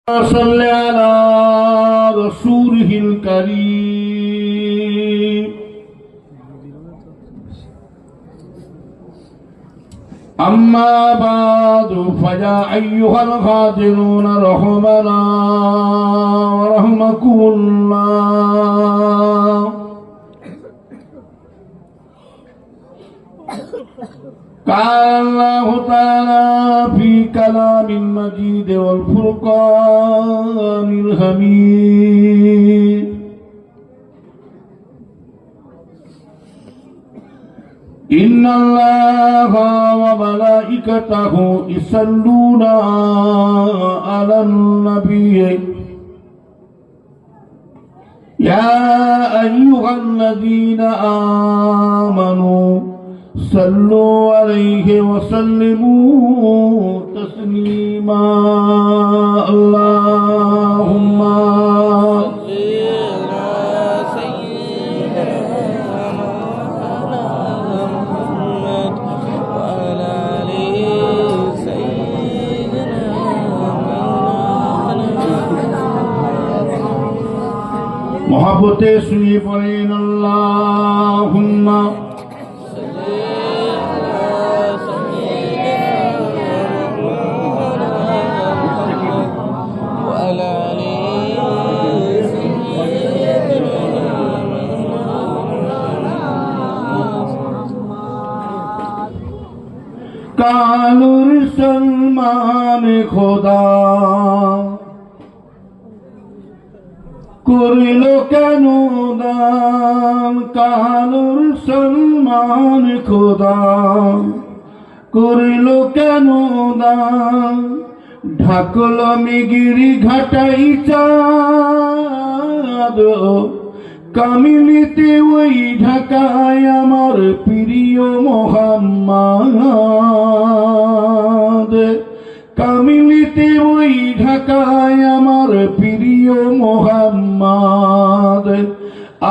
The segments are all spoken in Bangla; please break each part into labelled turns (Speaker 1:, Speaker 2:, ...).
Speaker 1: صل على رسوله الكريم أما بعد فيا أيها الغادرون رحمنا ورحمكم الله. قال الله تعالى في كلام المجيد والفرقان الحميد: إن الله وملائكته يصلون على النبي يا أيها الذين آمنوا صلوا عليه وسلموا تسليما. اللهم मोहब्बते सुई पड़ेन अल्लाहुम्मा कालुर सलमान खुदा করিল কেন দান? কালুর সলমান খোদা করিল কেন দান? ঢাকল মিগিরি ঘাটাই চাঁদ, কামিলিতে ওই ঢাকায় আমার প্রিয় মোহাম্মদ। কামিলিতে ওই ঢাকায় আমার প্রিয় মোহাম্মদ।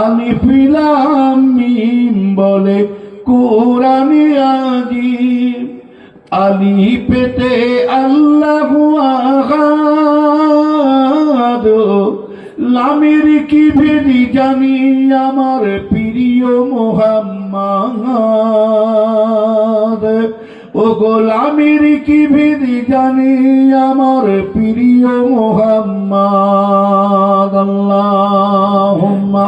Speaker 1: আলিফ লাম মিম বলে কোরআনে আযীম, আলিফেতে আল্লাহু আহাদ, লামের কি ভেদি জানি আমার প্রিয় মোহাম্মদ। ও গোলামের কি ভেদি জানি আমার প্রিয় মোহাম্মদ। আল্লাহুম্মা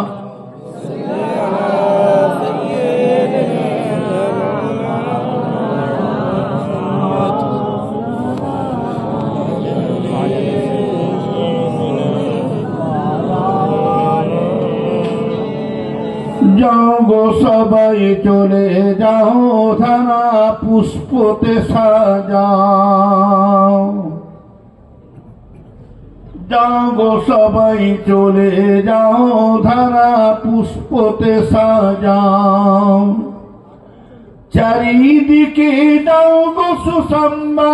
Speaker 1: যাও গো সবাই চলে যাও, ধারা পুষ্পতে সাজাও। যাও গো সবাই চলে যাও, ধারা পুষ্পতে সাজাও। চারিদিকে দাও গো সুসংবাদ,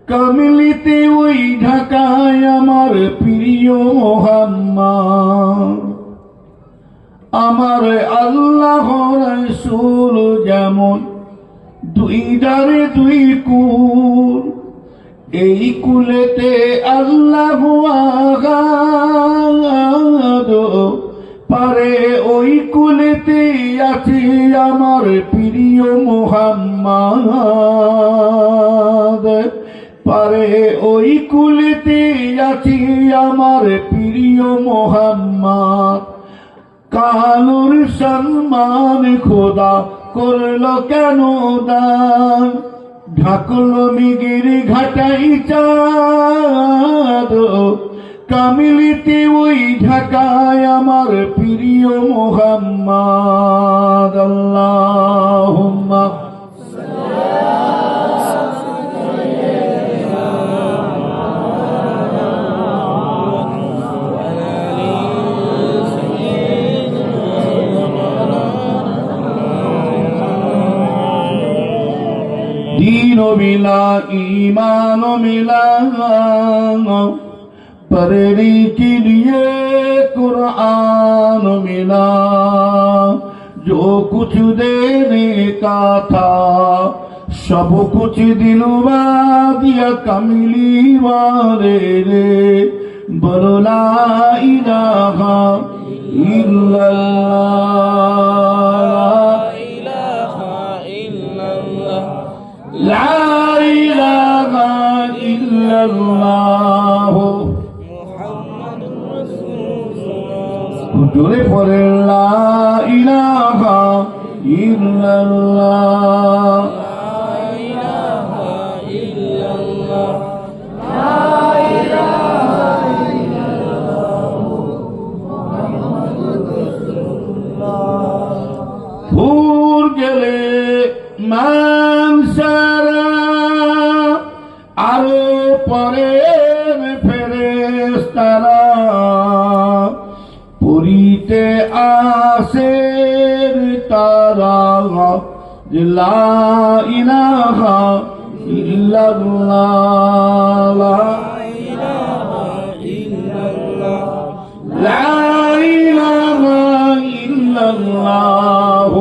Speaker 1: কামিলিতে ওই ঢাকায় আমার প্রিয় মোহাম্মদ। আমার আল্লাহ রাসূল যেমন দুই দারে দুই কুল, এই কুলেতে আল্লাহ আগাদ, পারে ওই কুলেতে আছে আমার প্রিয় মোহাম্মদ। পারে ওই কুলেতে আছি আমার প্রিয় মোহাম্মদ। কালুর সলমান খোদা করল কেন দান? ঢাকল মিগির ঘাটাই চাঁদ, কামিলিতে ওই ঢাকায় আমার প্রিয় মোহাম্মদ। আল্লাহুম্মা दीन मिला ईमान मिला, पढ़ने के लिए कुरान मिला। जो कुछ देने का था सब कुछ दिलवा दिया कमली वाले रे बोलो ला इलाहा इल्लल्लाह ला इलाहा इल्लल्लाह জোরে পড়ে লা ইলাহা ইল্লাল্লাহ ভুল গেলে মানসারা আরো পরে ফেরেশতারা পুরীতে আসের তারা লা ইলাহা ইল্লাল্লাহ লা ইলাহা ইল্লাল্লাহ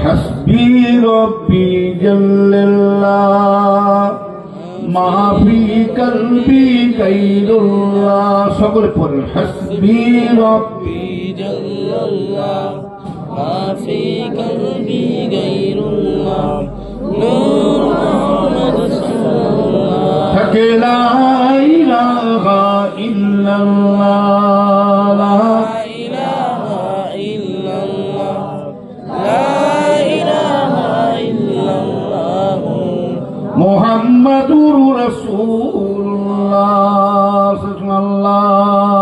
Speaker 1: হাসবি রব্বি জাল্লাল্লাহ মাফি কলবি গায়রুল্লাহ সকলে পড়ে হাসবি রব্বি
Speaker 2: জাল্লাল্লাহ মাফি কলবি গায়রুল্লাহ নূর মুহাম্মদ সাল্লাল্লাহ
Speaker 1: থাকে লা ইলাহা ইল্লাল্লাহ লা
Speaker 2: ইলাহা ইল্লাল্লাহ লা ইলাহা ইল্লাল্লাহ
Speaker 1: মুহাম্মাদুর রাসূলুল্লাহ সাল্লাল্লাহুম্মা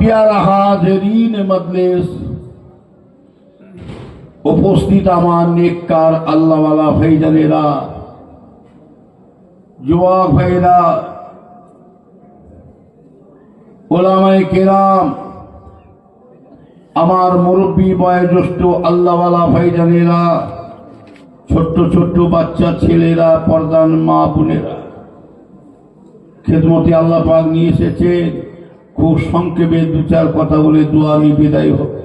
Speaker 1: प्यारा हाज़रीन मजलिस उपस्थित আমার নেককার আল্লাহওয়ালা ভাইজানেরা যুবক ভাইরা ওলামায়ে কেরাম আমার মুরব্বী বয়োজ্যেষ্ঠ আল্লাহওয়ালা ভাইজানেরা ছোট্ট ছোট্ট বাচ্চা ছেলেরা পর্দান মা বোনেরা খেদমতে আল্লাহ পাক নিয়ে এসেছে খুব সংক্ষেপে দু চার কথা বলে দোয়া নিয়ে বিদায় হবে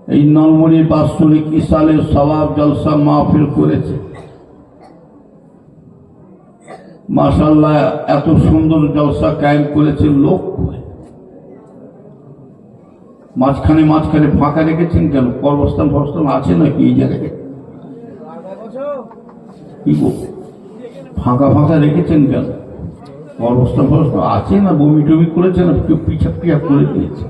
Speaker 1: এই নলমনির বাৎসরিক ইসালের সওয়াব জলসা মাহফিল করেছে মাশাআল্লাহ এত সুন্দর জলসা কায়েম করেছে লোক মাঝখানে মাঝখানে ফাঁকা রেখেছেন কেন কর্মস্থান ফরস্থান আছে নাকি এই জায়গায় কি গো ফাঁকা ফাঁকা রেখেছেন কেন কর্মস্থান ফরস্থান আছে না বমি টমি করেছে না কেউ পিছাপ পিছাপ করে দিয়েছে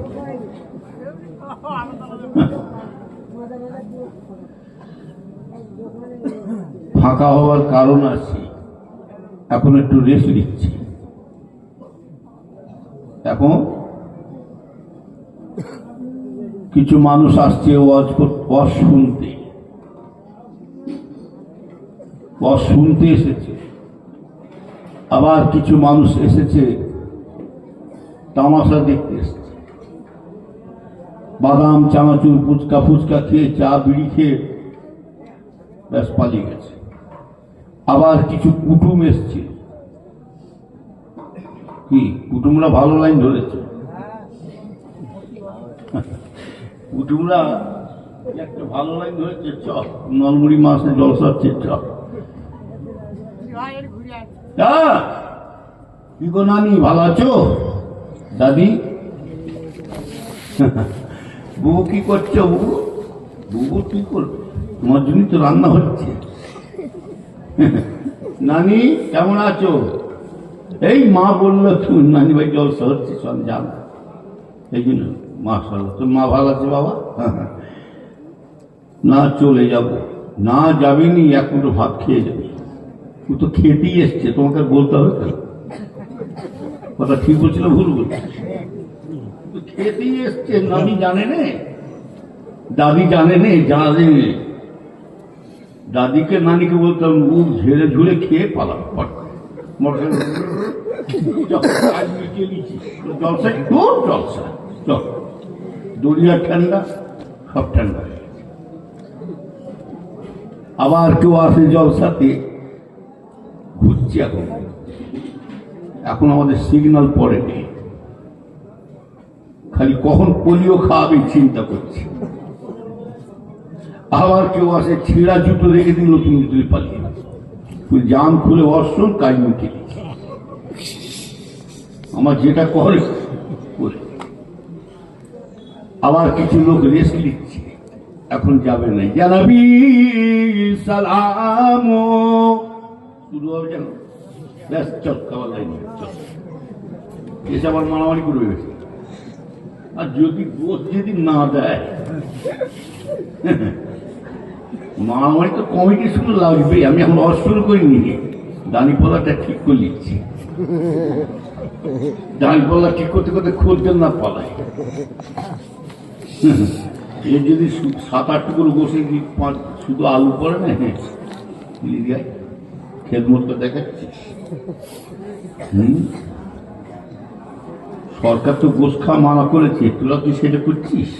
Speaker 1: ফাঁকা হওয়ার কারণ আছে এখন একটু রেস্ট নিচ্ছি এখন কিছু মানুষ আসছে ওয়াজ শুনতে এসেছে আবার কিছু মানুষ এসেছে তামাশা দেখতে এসেছে বাদাম চানাচুর ফুচকা ফুচকা খেয়ে চা বিড়ি খেয়ে ব্যাস পালিয়ে গেছে আবার কিছু কুটুম এসছে কি কুটুমরা ভালো লাইন ধরেছে কুটুমরা একটা ভালো লাইন ধরেছে চল নলমুড়ি মাসে জলসা হচ্ছে চল কি গো নানি ভালো আছো দাদি বুবু কি করছো বুবু কি করবে তোমার জন্যই তো রান্না হচ্ছে নানি কেমন আছো এই মা বললো তুই নানি ভাই জলসা হচ্ছে সব জান এই জন্য মাশাআল্লাহ তোর মা ভালো আছে বাবা না চলে যাব না যাবিনি এক মুঠো ভাত খেয়ে যাবি তুই তো খেতেই এসছে তোমাকে বলতে হবে কেন কথা ঠিক বলছিল ভুল বলছি খেতেই এসছে নানি জানে নে দাদি জানে নে জানে নে দাদিকে নানিকে বলতাম মুখ ঝেড়ে ঝুড়ে খেয়ে পালাম জলসা দূর জলসা চল দরিয়া ঠান্ডা সব ঠান্ডা হয়ে গেছে। আবার কেউ আসে জলসাতে, ঘুরছি এখন। এখন আমাদের সিগন্যাল পড়েনি, খালি কখন পোলিও খাওয়াবে চিন্তা করছি। আবার কেউ আসে ছিঁড়া জুতো রেখে দিল, তুমি তুই পালিয়ে তুই জান খুলে অর্শন কাজ মুখে। আমার যেটা করে। আবার কিছু লোক রেস্ট নিচ্ছে, এখন যাবে না। জানাবি সালাম শুরু হবে যেন, ব্যাস চল খাবার লাইন চল, এসে আবার মারামারি করবে। আর যদি দোষ যদি না দেয়, মারামারি তো কমিটি শুরু লাগবে। আমি এখন অশুরু করিনি, দাঁড়িপাল্লাটা ঠিক করে নিচ্ছি। দাঁড়িপাল্লা ঠিক করতে করতে খোঁজবেন না পালায়। এ যদি 7-8 করে বসে শুধু আলু পড়ে না, হ্যাঁ খেদমত দেখাচ্ছিস। সরকার তো গোস খাওয়া মানা করেছে, তোরা তুই সেটা করছিস।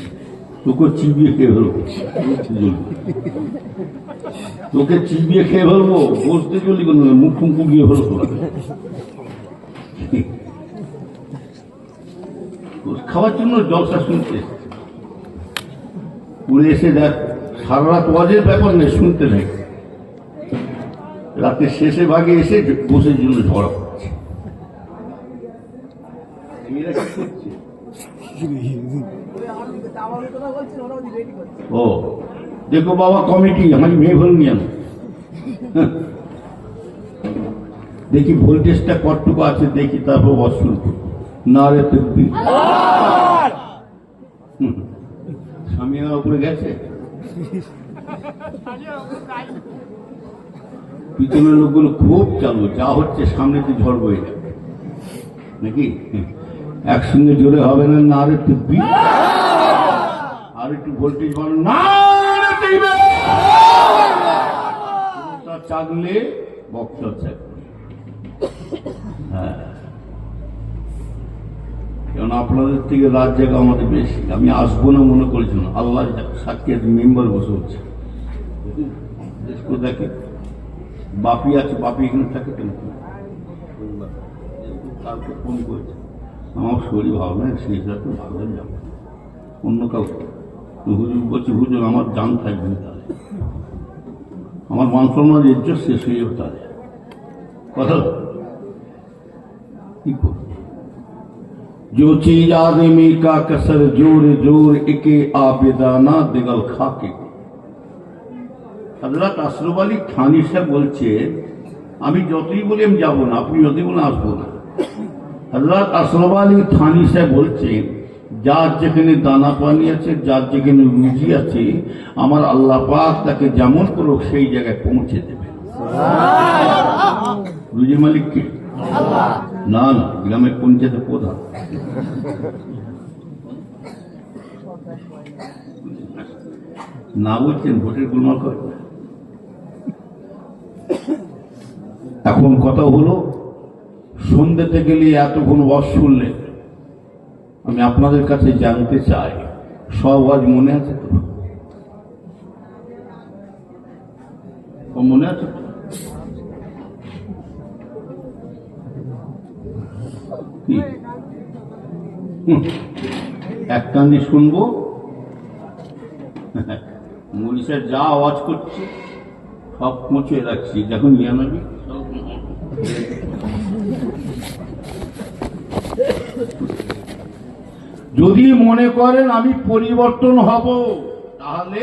Speaker 1: তোকে চিবিয়ে খেয়ে ফেলবো, তোকে চিবিয়ে খেয়ে ফেলবো। বসতে চলি কোনো মুখ ফুঁক গিয়ে ফেলো তোরা। গোস খাওয়ার জন্য জলসা শুনতে পুরে এসে দেখ, সারা রাত ওয়াজের ব্যাপার নেই, শুনতে নেই। রাতের শেষে ভাগে এসে বসের জন্য ঝড়া পড়ছে। ও দেখো বাবা, কমিটি আমি মেয়ে ফেলুন আমি। দেখি ভোল্টেজটা কতটুকু আছে দেখি, তারপর অশুন না রে তুই সামিয়ার উপরে গেছে। পিছনের লোকগুলো খুব চালু, যা হচ্ছে সামনে তো ঝড় বয়ে যাবে নাকি। একসঙ্গে জোরে হবে না, না রে তুই আর একটু ভোল্টেজ বাড়ো, না চাগলে বক্তা চাকবে। হ্যাঁ, কারণ আপনাদের থেকে রাত জায়গা আমাদের বেশি। আমি আসবো না মনে করেছিলাম, আল্লাহ সাক্ষী মেম্বার বসে হচ্ছে। দেখে বাপি আছে, বাপি এখানে থাকে কেন? কালকে ফোন করেছে, আমার শরীর ভালো না, সেই সাথে ভালো যাবো অন্য কাউকে। হুজুর বলছি, হুজুর আমার জান থাকবে না, তাহলে আমার মান সম্মান ইজ্জত শেষ হয়ে যাবে। তাহলে কথা কি করবো? जो चीज आदमी का कसर जोर जोर एके आबेदाना दिगल खाके। হযরত আশরাফ আলী থানী সাহেব বলছে, আমি যতই বলি আমি যাবো না, আপনি যতই বলে আসবো না। হযরত আশরাফ আলী থানী সাহেব বলছে, যার যেখানে দানা পানি আছে, যার যেখানে রুজি আছে, আমার আল্লাহ পাক তাকে যেমন করুক সেই জায়গায় পৌঁছে দেবে। রুজি মালিক কে? না না, গ্রামের পঞ্চায়েতের প্রধান। না বলছেন ভোটের গোলমাল করে। এখন কথা হলো, সন্ধ্যেতে গেলে এতক্ষণ ওয়াজ শুনলে, আমি আপনাদের কাছে জানতে চাই, সব ওয়াজ মনে আছে তো? মনে আছে তো? এক কান্দি শুনবো, মনীষা যা আওয়াজ করছে সব মুছে রাখছি, যখন জানাবি যদি মনে করেন আমি পরিবর্তন হব, তাহলে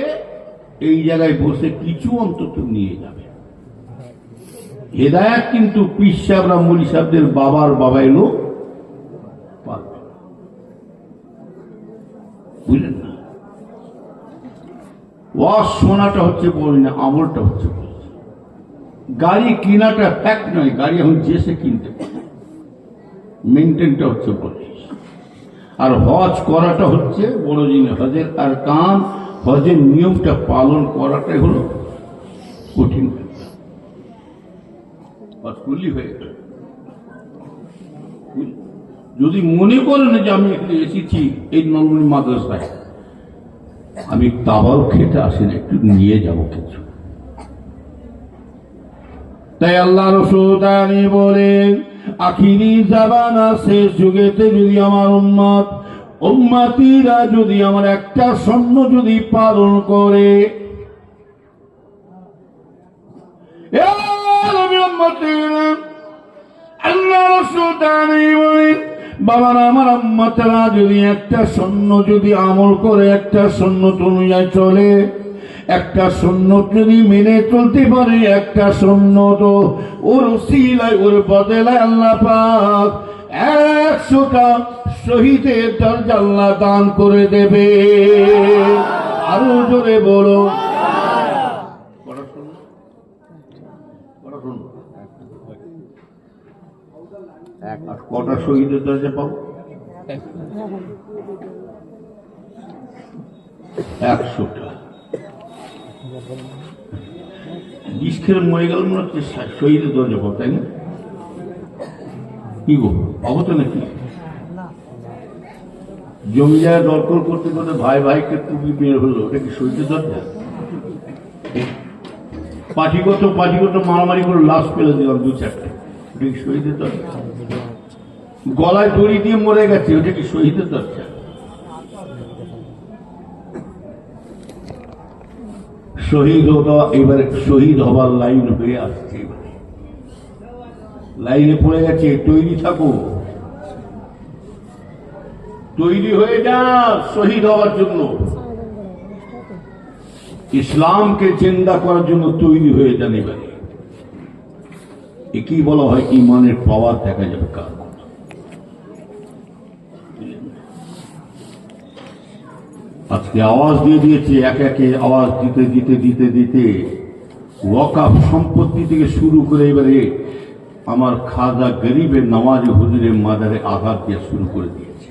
Speaker 1: এই জায়গায় বসে কিছু অন্তত নিয়ে যাবে। হেদায়েত কিন্তু পীর সাহেবরা মৌলী সাহেবদের বাবার বাবা এলো পারবে, বুঝলেন না? ওয়াজ শোনাটা হচ্ছে বড় না, আমলটা হচ্ছে বড়। গাড়ি কেনাটা ফ্যাক্ট নয়, গাড়ি এখন যেসে কিনতে পারে, মেনটেনটা হচ্ছে বড়। আর হজ করাটা হচ্ছে বড় জিনিস। হজের আর কান, হজের নিয়মটা পালন করাটাই হলো কঠিন। হজ করলেই হয়ে গেল। যদি মনে করেন যে আমি এখানে এসেছি এই নলমণি মাদ্রাসায়, আমি তাবারক খেতে আসি না, একটু নিয়ে যাবো কিছু। তাই আল্লাহ রাসূল তাআলা বলেন, আখিরি জামানা শেষ যুগেতে যদি আমার উম্মতিরা যদি আমার একটা স্বর্ণ যদি পালন করে, আল্লাহ রাসূল তাআলা বলেন, বাবারা আমার উম্মতরা যদি একটা স্বর্ণ যদি আমল করে, একটা সুন্নাত অনুযায়ী চলে, একটা সুন্নাত যদি মেনে চলতে পারে, একটা সুন্নাত ওর উসিলায় ওর বদলায় আল্লাহ পাক 100টা শহীদের দরজা আল্লাহ দান করে দেবে। আরো জোরে বলো, কটা শহীদের দরজা পাবো? 100টা। বিষ খেলে মরে গেল মনে হচ্ছে শহীদের দরজা পাবো, তাই না? কি গো, পাবো তো নাকি? জমি জায়গায় দরকার করতে করতে ভাই ভাইকে টুপি বের হলো, ওটা কি শহীদের দরজা? পার্টিগত মারামারি করে লাশ ফেলে দিলাম 2-4টা, ওটা কি শহীদের দরজা? গলায় দড়ি দিয়ে মরে গেছে, ওটা কি শহীদের দরজা? শহীদ হওয়া এবারে শহীদ হবার লাইন হয়ে আসছে, এবারে লাইনে পড়ে গেছে। তৈরি থাকো, তৈরি হয়ে যা শহীদ হওয়ার জন্য, ইসলামকে জিন্দা করার জন্য তৈরি হয়ে যান। এবারে একই বলা হয় ইমানের পাওয়ার দেখা যাবে কার। আজকে আওয়াজ দিয়ে দিয়েছে, একে একে আওয়াজ দিতে দিতে দিতে দিতে ওয়াকফ সম্পত্তি থেকে শুরু করে এবারে আমার খাজা গরিবের নামাজি হুজুরের মাজারে আঘাত দিয়ে শুরু করে দিয়েছে।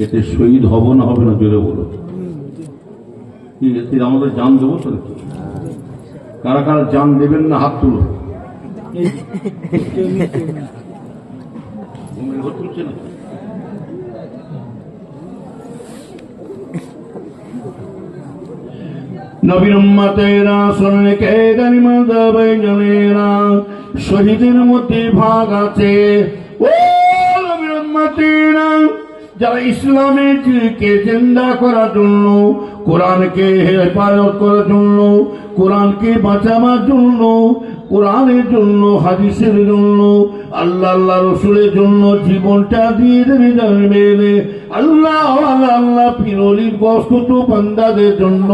Speaker 1: এতে শহীদ হব না হবে না জোরে বলো? এতে আমাদের জান দেবো তো নাকি? কারা কারা জান দেবেন না হাত তুলো। তুলছে না? নবীর উম্মতেরা শুনলে কে গানিমা যাবে জানেরা, শহীদের মধ্যে ভাগ আছে। ও নবীর উম্মতেরা, যারা ইসলামের দিকে জিন্দা করার জন্য, কোরআনকে হেফাজত করার জন্য, কোরআনকে বাঁচাবার জন্য, কোরআনের জন্য, হাদিসের জন্য, আল্লাহ রসুলের জন্য জীবনটা দিয়ে দেবে জানবে। আল্লাহ আল্লাহ পিরলির বস্তুত বান্দাদের জন্য,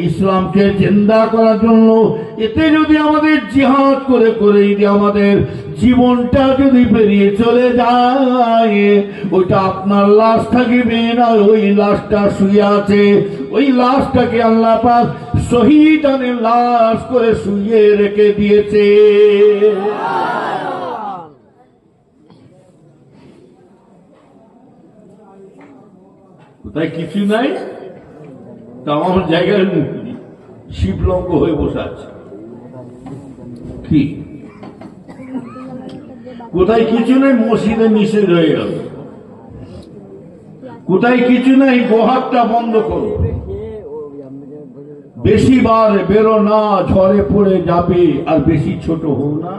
Speaker 1: ইসলামকে জিন্দা করার জন্য, এতে যদি আমাদের জিহাদ করে করে যদি আমাদের জীবনটা যদি বেরিয়ে চলে যায়, ওইটা আপনার লাশ থাকবে না, ওই লাশটা শুয়ে আছে, ওই লাশটাকে আল্লাহ পাক শহীদানের লাশ করে শুয়ে রেখে দিয়েছে। কোথায় কিছু নাই, তা আমার জায়গায় শিবলঙ্গ হয়ে বসে আছে। কি কোথায় কিছু নেই, মসজিদে নিষেধ হয়ে গেল। কোথায় কিছু নেই, গোহাটটা বন্ধ করো, বেশি বার বেরো না, ঝড়ে পড়ে যাবে, আর বেশি ছোট হও না।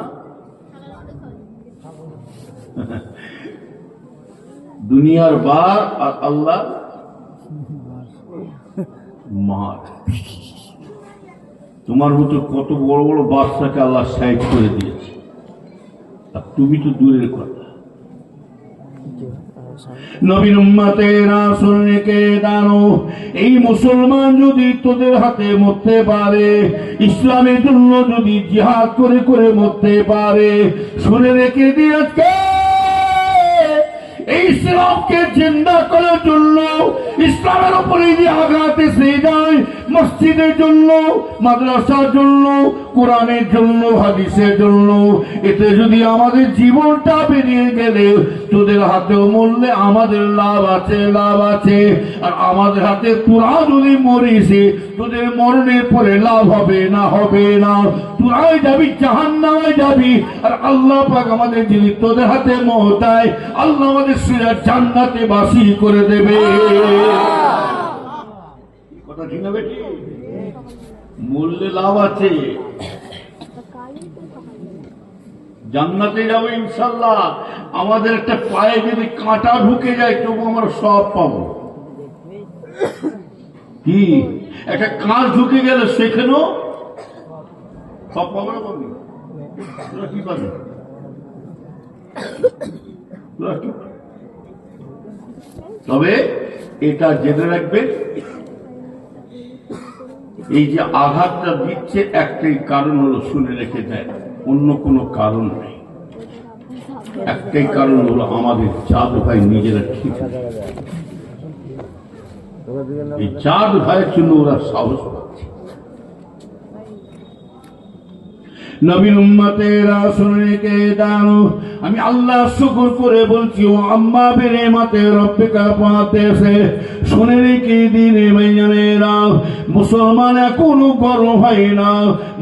Speaker 1: দুনিয়ার বার আর আল্লাহ মার। তোমার মতো কত বড় বড় বাচ্চাকে আল্লাহ সাইড করে দিয়েছে, আর তুমি তো দূরের কথা। নবীর উম্মতেরা শুনে কে জানো, এই মুসলমান যদি তোদের হাতে মরতে পারে, ইসলামের জন্য যদি জিহাদ করে করে মরতে পারে, শুনে রেখে দিয়ে আজকে এই ইসলামকে জিন্দা করার জন্য, ইসলামের উপরে যে আঘাত এসে যায়, মসজিদের জন্য, মাদ্রাসার জন্য, কোরআনের জন্য, হাদিসের জন্য, এতে যদি আমাদের জীবনটা বেরিয়ে গেলে, তোদের হাতেও মরলে আমাদের লাভ আছে, লাভ আছে। আর আমাদের হাতে তোরা যদি মরিসে, তোদের মরণের পরে লাভ হবে না, হবে না। তোরাই যাবি, জাহান্নামে যাবি। আর আল্লাহ পাক আমাদের যদি তোদের হাতে মহতায়, আল্লাহ আমাদের জান্নাতে বাসী করে দেবে। কথা ঠিক না বেটি? মূল্যে লাভ আছে, জান্নাতে যাবো ইনশাল্লাহ। আমাদের একটা পায়ে যদি কাঁটা ঢুকে যায় তবু আমরা সব পাবো। কি একটা কাঁচ ঢুকে গেলে সেখানেও সব পাবো না? পাবি? তোরা কি পাবি? তবে এটা জেনে রাখবে, এই যে আঘাতটা দিচ্ছে একটাই কারণ হলো, শুনে রেখে দেয়, অন্য কোনো কারণ নেই। একটাই কারণ হলো আমাদের চাঁদ ভাই নিজেরা ঠিক, এই চাঁদ ভাইয়ের জন্য ওরা সাহস পাচ্ছে। নবীর উম্মতেরা শুনে কে দানো, আমি আল্লাহ শুকর করে বলছি, ও আম্মা বেরে মাতে রব্বিকা পাতেছে, শুনে রেখে দিনে ভাইজানেরা, মুসলমান এখনো বড় হয় না,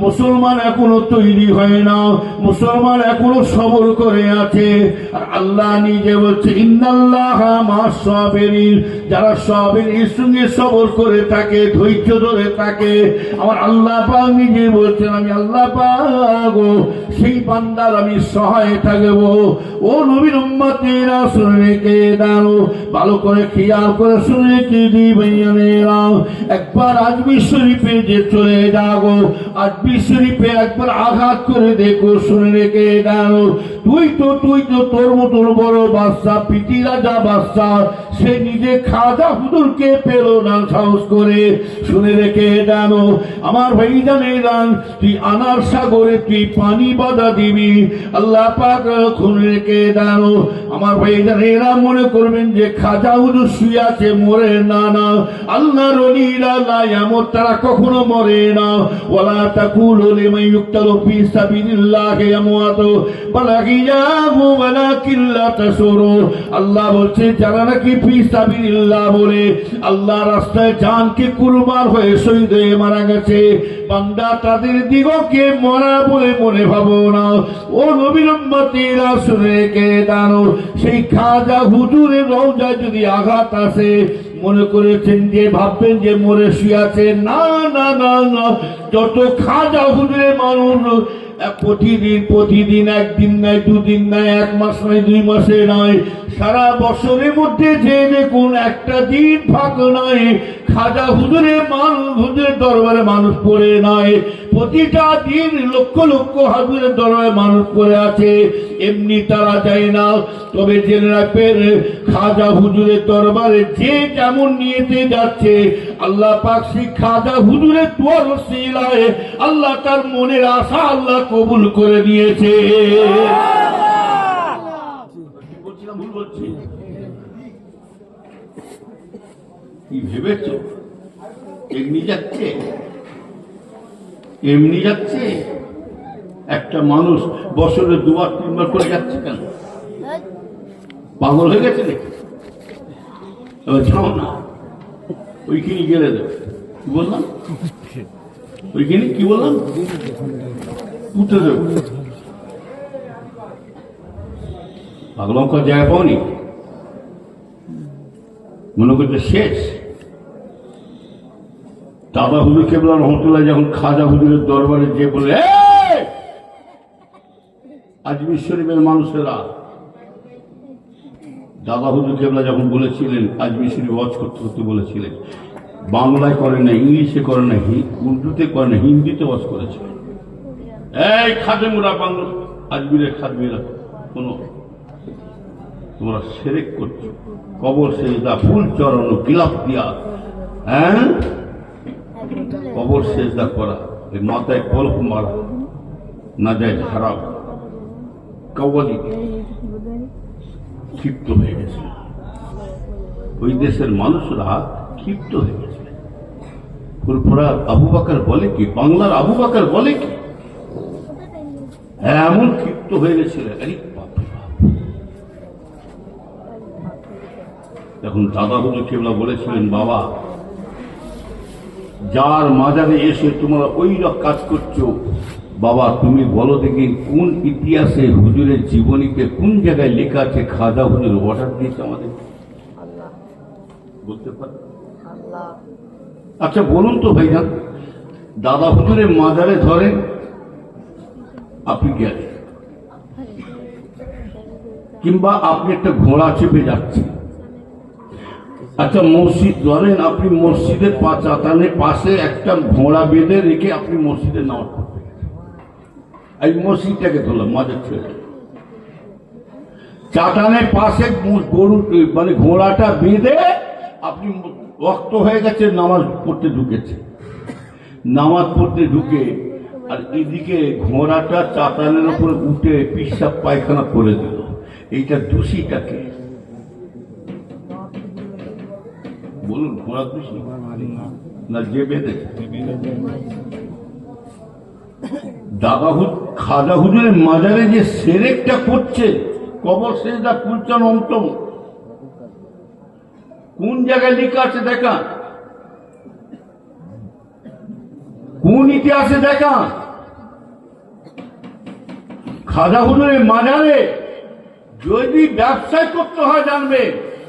Speaker 1: মুসলমান এখনো তৈরি হয় না, মুসলমান এখনো সবর করে আছে। আর আল্লাহ নিজে বলছে, ইন্নাল্লাহা মা'আস সাবিরিন, যারা সাবিরের সঙ্গে সবর করে থাকে, ধৈর্য ধরে থাকে, আমার আল্লাহ পাক নিজে বলছেন, আমি আল্লাহ পাক সেই বান্দার আমি সহায় থাকব। ও নবীর উম্মতেরা শুনে রেখে দাও, ভালো করে খেয়াল করে শুনে রেখে দিই ভাইয়ানেরা, একবার আজমির শরীফে যে চলে যাবো, আজমির শরীফে একবার আঘাত করে দেখো, শুনে রেখে দাও। তুই তো তোর মতন বড় বাদশা, পিটি রাজা বাদশা, সে নিজে খাজা হুজুরকে পেল না সাহস করে। শুনে রেখে দাও আমার ভাইজানেরা, তুই আনার সাগরে তুই পানি বাধা দিবি, আল্লাহ পাক শুনে রেখে দাও আমার ভাইজানেরা, মনে করবেন যে খাজা হুজুর শুয়ে আছে, মরে না, না, আল্লাহর ওলিরা লা ইয়ামুত, তারা কখনো মরে না। ওয়ালা তাকুলু লিমান ইউকতালু ফি সাবিলিল্লাহি আমওয়াত বাল আহইয়াউ ওয়ালাকিন লা তাশউরুন। আল্লাহ বলছে, যারা নাকি ফি সাবিলিল্লাহ বলে আল্লাহর রাস্তায় জানকে কুরবান হয়ে শহীদ হয়ে মারা গেছে, বান্দা তাদের দিগকে মরা বলে মনে ভাবো না। ও নবীর উম্মতেরা শুনে রেখে দাও, সেই খাজা হুজুরের রওজায় যদি আঘাত আসে, মনে করেছেন যে ভাববেন যে মরে শুয়ে আছে, না না না না, যত খাজা হুজুরের মানুষ প্রতিদিন, একদিন নয়, দুদিন নয়, এক মাস নয়, 2 মাসে নয়, সারা বছরের মধ্যে যে দেখুন একটা দিন ফাঁক নয়, খাজা হুজুরের হুজুরের দরবারে মানুষ পড়ে নয়, প্রতিটা দিন লক্ষ লক্ষ হুজুরের দরবারে মানুষ পড়ে আছে, এমনি তারা যায় না। তবে জেনে রাখবেন, খাজা হুজুরের দরবারে যে যেমন নিয়েতে যাচ্ছে, আল্লাহ পাক সেই খাজা হুজুরের দোয়ার ওসিলায় আল্লাহ তার মনের আশা আল্লাহ কবুল করে দিয়েছে। ভুল বলছি? কি ভেবেছ এমনি যাচ্ছে? এমনি যাচ্ছে? একটা মানুষ বছরে 2-3 বার করে যাচ্ছে কেন? পাগল হয়ে গেছে নাকি? এবার যাও না, ওইখানে গেলে দেবে। কি বললাম? ওইখানে কি বললাম? উঠে দেব। পাগলঙ্কার জায়গা পাওনি? মনে করছে শেষ। দাদা হুজুর কেবলা রহমতুল্লাহ যখন খাজা হুজুরের দরবারে যে বলে, আজমির শরীফের মানুষেরা, দাদা হুজুর কেবলা যখন বলেছিলেন, আজমির শরীফ ওয়াজ করতে করতে বলেছিলেন, বাংলায় করেন না, ইংলিশে করেন না, উর্দুতে করেন না, হিন্দিতে ওয়াজ করেছিলেন। এই খাদেমুরা, বাংলা আজমিরের খাদমিরা, কোনো তোমরা শিরক করছো, কবর সেজদা, ফুল চড়ানো, গিলাফ দিয়া, হ্যাঁ, কবর সেজদা করা, মাথায় কলপ মারা, না যায় হারাম, কওয়ালি ক্ষিপ্ত হয়ে গেছে। ওই দেশের মানুষরা ক্ষিপ্ত হয়ে গেছে। ফুরফুরা আবু বকর বলে কি, বাংলার আবু বকর বলে কি, এমন ক্ষিপ্ত হয়ে গেছিল। তখন দাদা হুজুর কেবলা বলেছিলেন, বাবা, যার মাজারে এসে তোমরা ওই কাজ করছো, বাবা তুমি বলো দেখি কোন ইতিহাসে হুজুরের জীবনীতে কোন জায়গায় লেখা আছে খাজা হুজুর অর্ডার দিয়েছে আমাদের? বলতে পারো? আচ্ছা বলুন তো ভাইজান, দাদা হুজুরের মাজারে ধরেন আপনি গেলেন, কিংবা আপনি একটা ঘোড়া চেপে যাচ্ছেন, আচ্ছা মসজিদ ধরেন আপনি মসজিদের চাতানের পাশে একটা ঘোড়া বেঁধে রেখে আপনি মসজিদে নামাজ পড়তে গেছেন, এই মসজিদটাকে ধরলাম মাজার ছেড়ে, চাতানের পাশে গরু মানে ঘোড়াটা বেঁধে আপনি রক্ত হয়ে গেছে, নামাজ পড়তে ঢুকেছে, নামাজ পড়তে ঢুকে আর এদিকে ঘোড়াটা চাতানের উপরে উঠে পিসাব পায়খানা করে দিল, এইটা দোষীটাকে বলুন? ঘোড়া দোষী না যে বেঁধেছে? খাজা হুজুরের মাজারে যে সেরেকটা করছে, কবর সেজদা কুলচান অন্তম, কোন জায়গায় লেখা আছে দেখা, কোন ইতিহাসে দেখা? খাজা হুজুরের মাজারে যদি ব্যবসায় করতে হয় জানবে,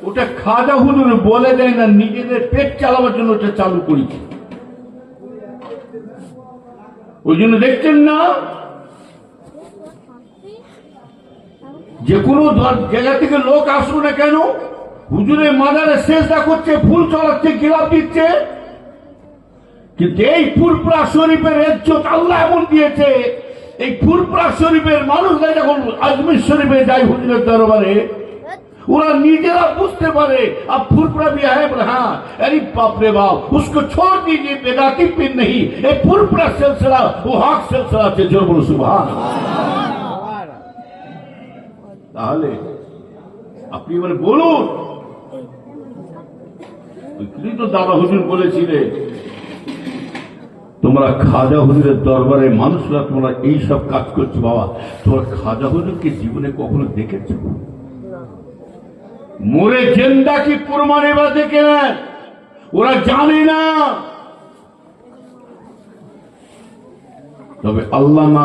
Speaker 1: ওটা খাজা হুজুর বলে দেয় না, নিজেদের পেট চালাবার জন্য ওটা চালু করেছে। ওই জন্য দেখছেন না যে কোনো জায়গা থেকে লোক আসলো না কেন, হুজুরের মাজারে সেজদা করছে, ফুল চড়াচ্ছে, গিলাপ দিচ্ছে। কিন্তু এই ফুরফুরা শরীফের ইজ্জত আল্লাহ এমন দিয়েছে, এই ফুরফুরা শরীফের মানুষরা যখন আজমির শরীফে যায় হুজুরের দরবারে, ওরা নিজেরা বুঝতে পারে अब फुरफुरा भी है, हाँ अरे बाप रे बाप, उसको छोड़ दीजिए, बेदाती पिन नहीं, ये फुरफुरा सिलसिला वो हक सिलसिला से जोर बोलो सुभान। তাহলে আপনি এবারে বলুন, ওইখানেই তো দাদা হুজুর বলেছিলেন, তোমরা খাজা হুজুরের দরবারে মানুষরা তোমরা এইসব কাজ করছো, বাবা তোমরা খাজা হুজুরকে জীবনে কখনো দেখেছো? মোরে জেন্দা কি প্রমাণ এবার দেখে নেন, ওরা জানে না। তবে আল্লাহ না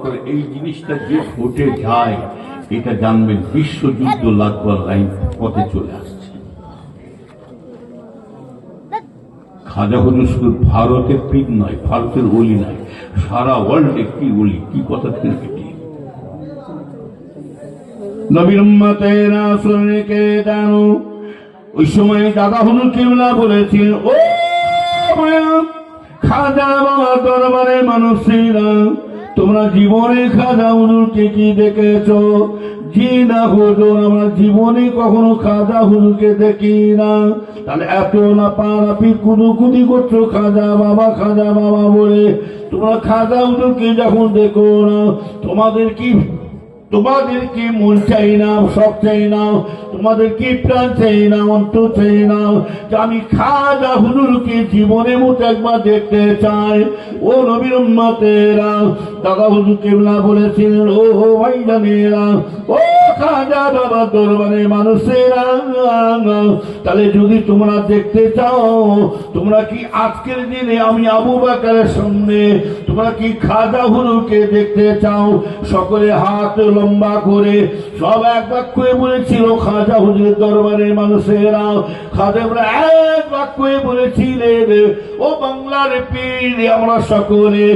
Speaker 1: করে এই জিনিসটা যে ঘটে যায়, এটা জানবেন বিশ্বযুদ্ধ লাগবার লাইন পথে চলে আসছে। খাজা হুজুর শুধু ভারতের পীর নয়, ভারতের ওলি নয়, সারা ওয়ার্ল্ডে কি ওলি, কি কথা থেকে নবীর উম্মতেরা শুনে কে জানো, ওই সময় দাদা হুজুর কেবলা বলেছিলেন, ও খাজা বাবা দরবারে মানুষেরা, তোমরা জীবনে খাজা হুজুরকে কি দেখেছো? জি না হুজুর, আমরা জীবনে কখনো খাজা হুজুরকে দেখি না। তাহলে এত না পারাপি কুদুকুদি করছো খাজা বাবা বলে, তোমরা খাজা হুজুরকে যখন দেখো না, তোমাদের কি মন চাই না, সব চাই না, তোমাদের কি প্রাণ চাই না, অন্তর চাই না যে আমি খাজা হুজুরকে জীবনের মতো একবার দেখতে চাই? ও নবীর উম্মতেরা, দাদা হুজুর কেবলা বলেছিলেন, ও ভাইজানেরা, ও খাজা বাবা দরবারে মানুষেরা, তাহলে যদি তোমরা দেখতে চাও, তোমরা কি আজকের দিনে আমি আবু বকরের সামনে তোমরা কি খাজা হুজুরকে দেখতে চাও? সকলে হাত লম্বা করে সব এক বাক্যে বলেছিল, খাজা হুজুরের দরবারের মানুষেরা। খাজারা এক বাক্যে বলেছিলেন, ও বাংলার পীর, আমরা সকলে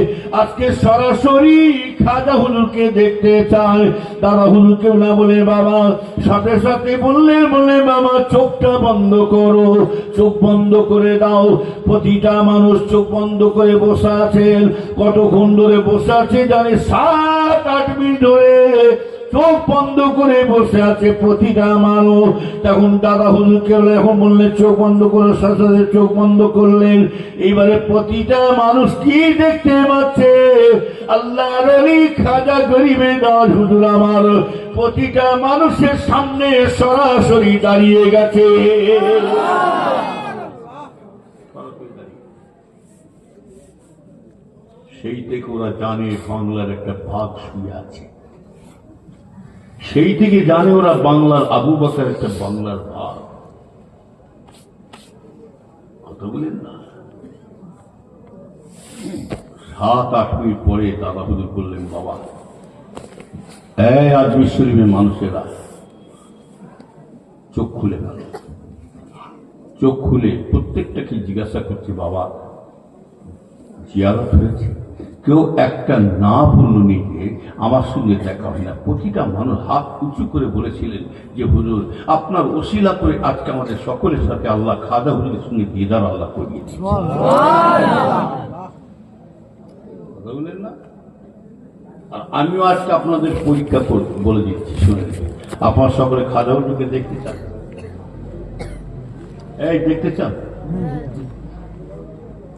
Speaker 1: আজকে সরাসরি খাজা হুজুরকে দেখতে চাই। দাদা হুজুরকে না বলে বাবা, সাথে সাথে বললে বাবা চোখটা বন্ধ করো, চোখ বন্ধ করে দাও। প্রতিটা মানুষ চোখ বন্ধ করে বসে আছেন, কতক্ষণ ধরে বসে আছে জানে, 7-8 মিনিট ধরে চোখ বন্ধ করে বসে আছে প্রতিটা মানুষ। তখন দাদা হুজুরকে এখন বললেন চোখ বন্ধ করে, সাথে চোখ বন্ধ করলেন। এইবারে প্রতিটা মানুষ কি দেখতে পাচ্ছে? আল্লাহর ওলি খাজা গরিবে দাস হুজুর আমার প্রতিটা মানুষের সামনে সরাসরি দাঁড়িয়ে গেছে। সেই থেকে ওরা জানে বাংলার একটা ভাগ শুয়ে আছে, সেই থেকে জানে ওরা বাংলার আবু বকর একটা বাংলার ভাগ। কথা বলেন না। 7-8 মিনিট পরে দাদা হুজুর বললেন, বাবা এই আজমির শরীফের মানুষেরা চোখ খুলে গেল। চোখ খুলে প্রত্যেকটাকে জিজ্ঞাসা করছে, বাবা জিয়ারত হয়েছে? কেউ একটা না বলুনি যে আমার সঙ্গে দেখা হয় না। প্রতিটা মানুষ হাত উঁচু করে বলেছিলেন যে হুজুর আপনার ওসিলা করে আজকে আমাদের সকলের সাথে আল্লাহ খাজা হুজুরের সঙ্গে দিদার আল্লাহ করিয়েছে। বললেন না? আর আমিও আজকে আপনাদের পরীক্ষা বলে দিচ্ছি, শুনে আপনার সকলে খাজা হুজুরকে দেখতে চান? এই দেখতে চান?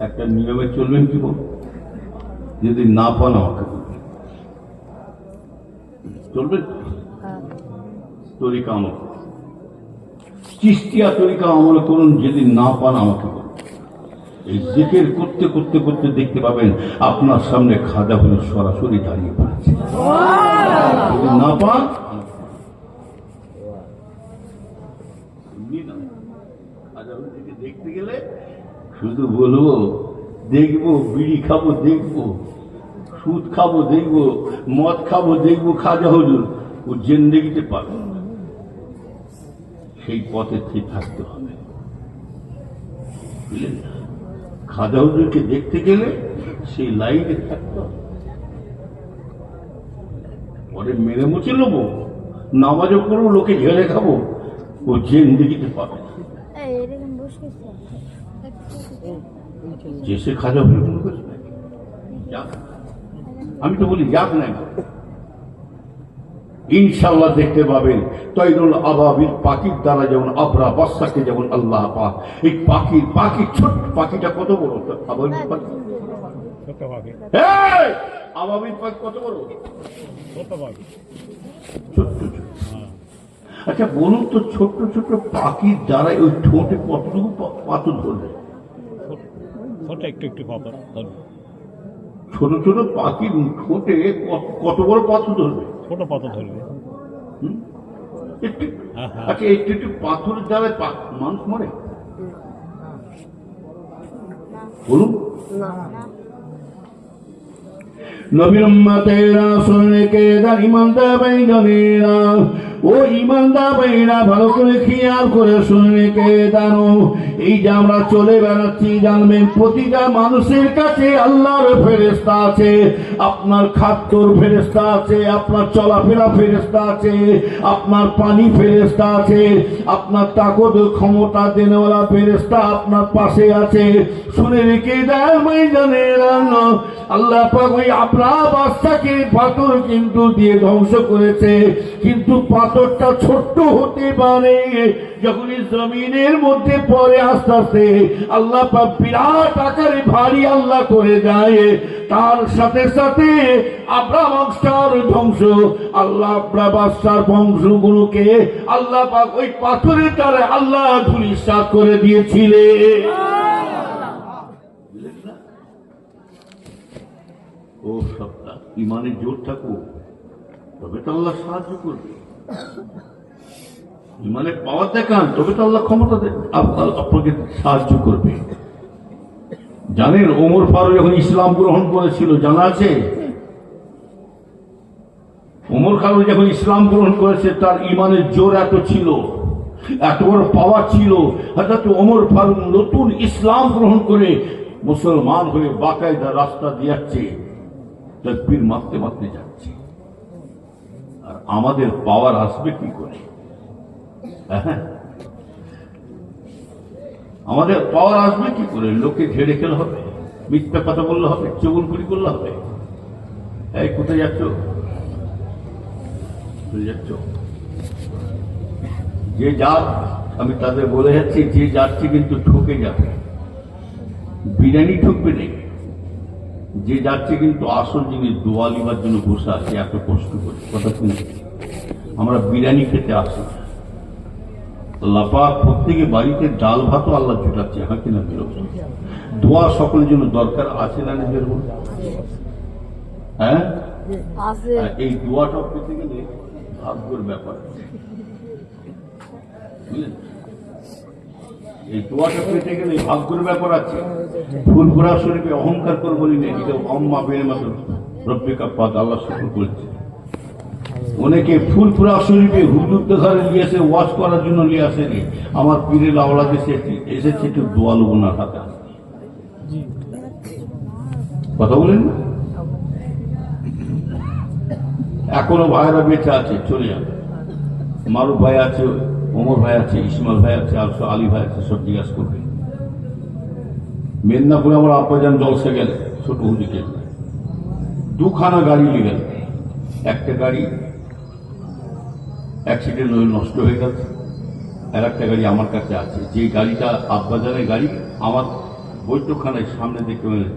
Speaker 1: একটা নিয়মে চলবেন কি বল, যদি না পান আমাকে বলবেন, চলবেন? তরিকা আমল করুন, চিস্তিয়া তরিকা আমল করুন, যদি না পান আমাকে বলবেন। এই জিকির করতে করতে করতে দেখতে পাবেন আপনার সামনে খাজা হুজুর সরাসরি দাঁড়িয়ে পড়েছে। যদি না পান খাজা হুজুরকে দেখতে গেলে শুধু বলবো দেখবো, বিড়ি খাবো দেখবো, সুদ খাবো দেখবো, মদ খাবো দেখবো, খাজা হুজুর ও জিন্দেগিতে পাবে না। সেই পথে ঠিক থাকতে হবে, বুঝলেন না? খাজা হুজুরকে দেখতে গেলে সেই লাইনে থাকতে হবে। পরে মেরে মুছে নেবো, নামাজও করবো, লোকে ঝেড়ে খাবো, ও জিন্দেগিতে পাবে না। যে সে খাজা হুজুর মনে করছে যাক, আমি তো বলি যাক না, ইনশাল্লাহ দেখতে পাবেন তৈরুল আবাবিল পাখির দ্বারা যেমন আবরা বাসাকে যেমন আল্লাহ পাক এই পাখি ছোট্ট পাখিটা কত বড় আবাবিল পাখি, আবাবিল পাখি কত বড়, ছোট্ট ছোট্ট। আচ্ছা বলুন তো, ছোট্ট ছোট্ট পাখির দ্বারা ওই ঠোঁটে কতটুকু পাথর ধরবে? ছোট ছোট পাখির ঠোঁটে কত বড় পাথর ধরবে?
Speaker 3: ছোট পাথর ধরবে।
Speaker 1: আচ্ছা একটু একটু পাথরের দ্বারা মানুষ মরে? বলুন। নবীর উম্মতেরা শুনে কে দার ইমানদার ভাইজানেরা, ও ইমানদার ভাইরা ভালো করে খেয়াল করে শুনে কে জানো, এই যে আমরা চলে বেড়াচ্ছি জানবেন প্রতিটা মানুষের কাছে আল্লাহর ফেরেশতা আছে। আপনার খাদ্যর ফেরেশতা আছে, আপনার চলাফেরা ফেরেশতা আছে, আপনার পানি ফেরেশতা আছে, আপনার তাকত ক্ষমতা দেনেওয়ালা ফেরেশতা আপনার পাশে আছে। শুনে রেখে দেন ভাইজানেরা, আল্লাহ পাক ওই আপনার বাচ্চাকে পাথর কিন্তু দিয়ে ধ্বংস করেছে, কিন্তু পাথরটা ছোট্ট হতে পারে, যখন জমিনের মধ্যে পড়ে আস্তে আস্তে আল্লাহ পাক বিরাট আকারে ভারী আল্লাহ করে দেয়। তার সাথে সাথে আব্রাহাম বংশের ধ্বংস, আল্লাহ আব্রাহাম বাদশার বংশগুলোকে আল্লাহ পাক ওই পাথরের দ্বারা আল্লাহ ধূলিসাৎ করে দিয়েছিলেন। ও সত্তা, ইমানের জোর থাকুক, তবে তো আল্লাহ সাহায্য করবে। ইমানের পাওয়ার দেখান, তবে তো আল্লাহ ক্ষমতা আপনাকে সাহায্য করবে। জানেন ওমর ফারুক যখন ইসলাম গ্রহণ করেছিল, জানা আছে? ওমর ফারুক যখন ইসলাম গ্রহণ করেছে, তার ইমানের জোর এত ছিল, এত বড় পাওয়ার ছিল, হঠাৎ ওমর ফারুক নতুন ইসলাম গ্রহণ করে মুসলমান হয়ে বাকায়দা রাস্তা দিয়ে যাচ্ছে, তাকবীর মারতে মারতে যাচ্ছে। আর আমাদের পাওয়ার আসবে কি করে? আমাদের পাওয়ার আসবে কি করে? লোকে ঝেড়ে খেলে হবে, মিথ্যা কথা বললে হবে, চুগলখড়ি করলে হবে। এই কোথায় যাচ্ছ? যে যার, আমি তাদের বলে যাচ্ছি, যে যাচ্ছে কিন্তু ঠকে যাবে, বিরিয়ানি ঠকবে নেই। যে যাচ্ছে কিন্তু আসল জিনিস দোয়া লিবার জন্য বসে আছে, এত কষ্ট করে। কথা শুনে আমরা বিরিয়ানি খেতে আসি, আল্লাহ পাক প্রত্যেকে বাড়িতে ডাল ভাতও আল্লাহ জুটাচ্ছে, হ্যাঁ কিনা? দোয়া সকলের জন্য দরকার আছে না নিজের মধ্যে? হ্যাঁ, এই দোয়াটা পেতে গেলে ভাগ্যের ব্যাপার, বুঝলেন? এই দোয়াটা পেতে গেলে ভাগ্যের ব্যাপার আছে। ফুরফুরা শরীফে অহংকার করে বলি না, এটা অম্মা বেড়ে মাত্র রব্বিকা পাদ, আল্লাহ শুকর করেছে। অনেকে ফুলপুরা শরীফে হুজুরদের ঘরে নিয়ে আসে, ওয়াশ করার জন্য নিয়ে আসেনি। আমার পীরের আওলাদ এসেছে একটু দোয়া লোক ওনার হাতে। কথা বলেন না? এখনো ভাইরা বেঁচে আছে, চলে যাবে। মারুফ ভাই আছে, ওমর ভাই আছে, ইসমাল ভাই আছে, আর আলী ভাই আছে, সব জিজ্ঞাসা করবে। মেদিনীপুরে আমার আব্বাজান জলসে গেলে ছোট হুজুরকে দুখানা গাড়ি নিয়ে গেল। একটা গাড়ি অ্যাক্সিডেন্ট হয়ে নষ্ট হয়ে গেছে, আর একটা গাড়ি আমার কাছে আছে। যে গাড়িটা আব্বাজানের গাড়ি, আমার বৈঠকখানায় সামনে দেখতে পেলেন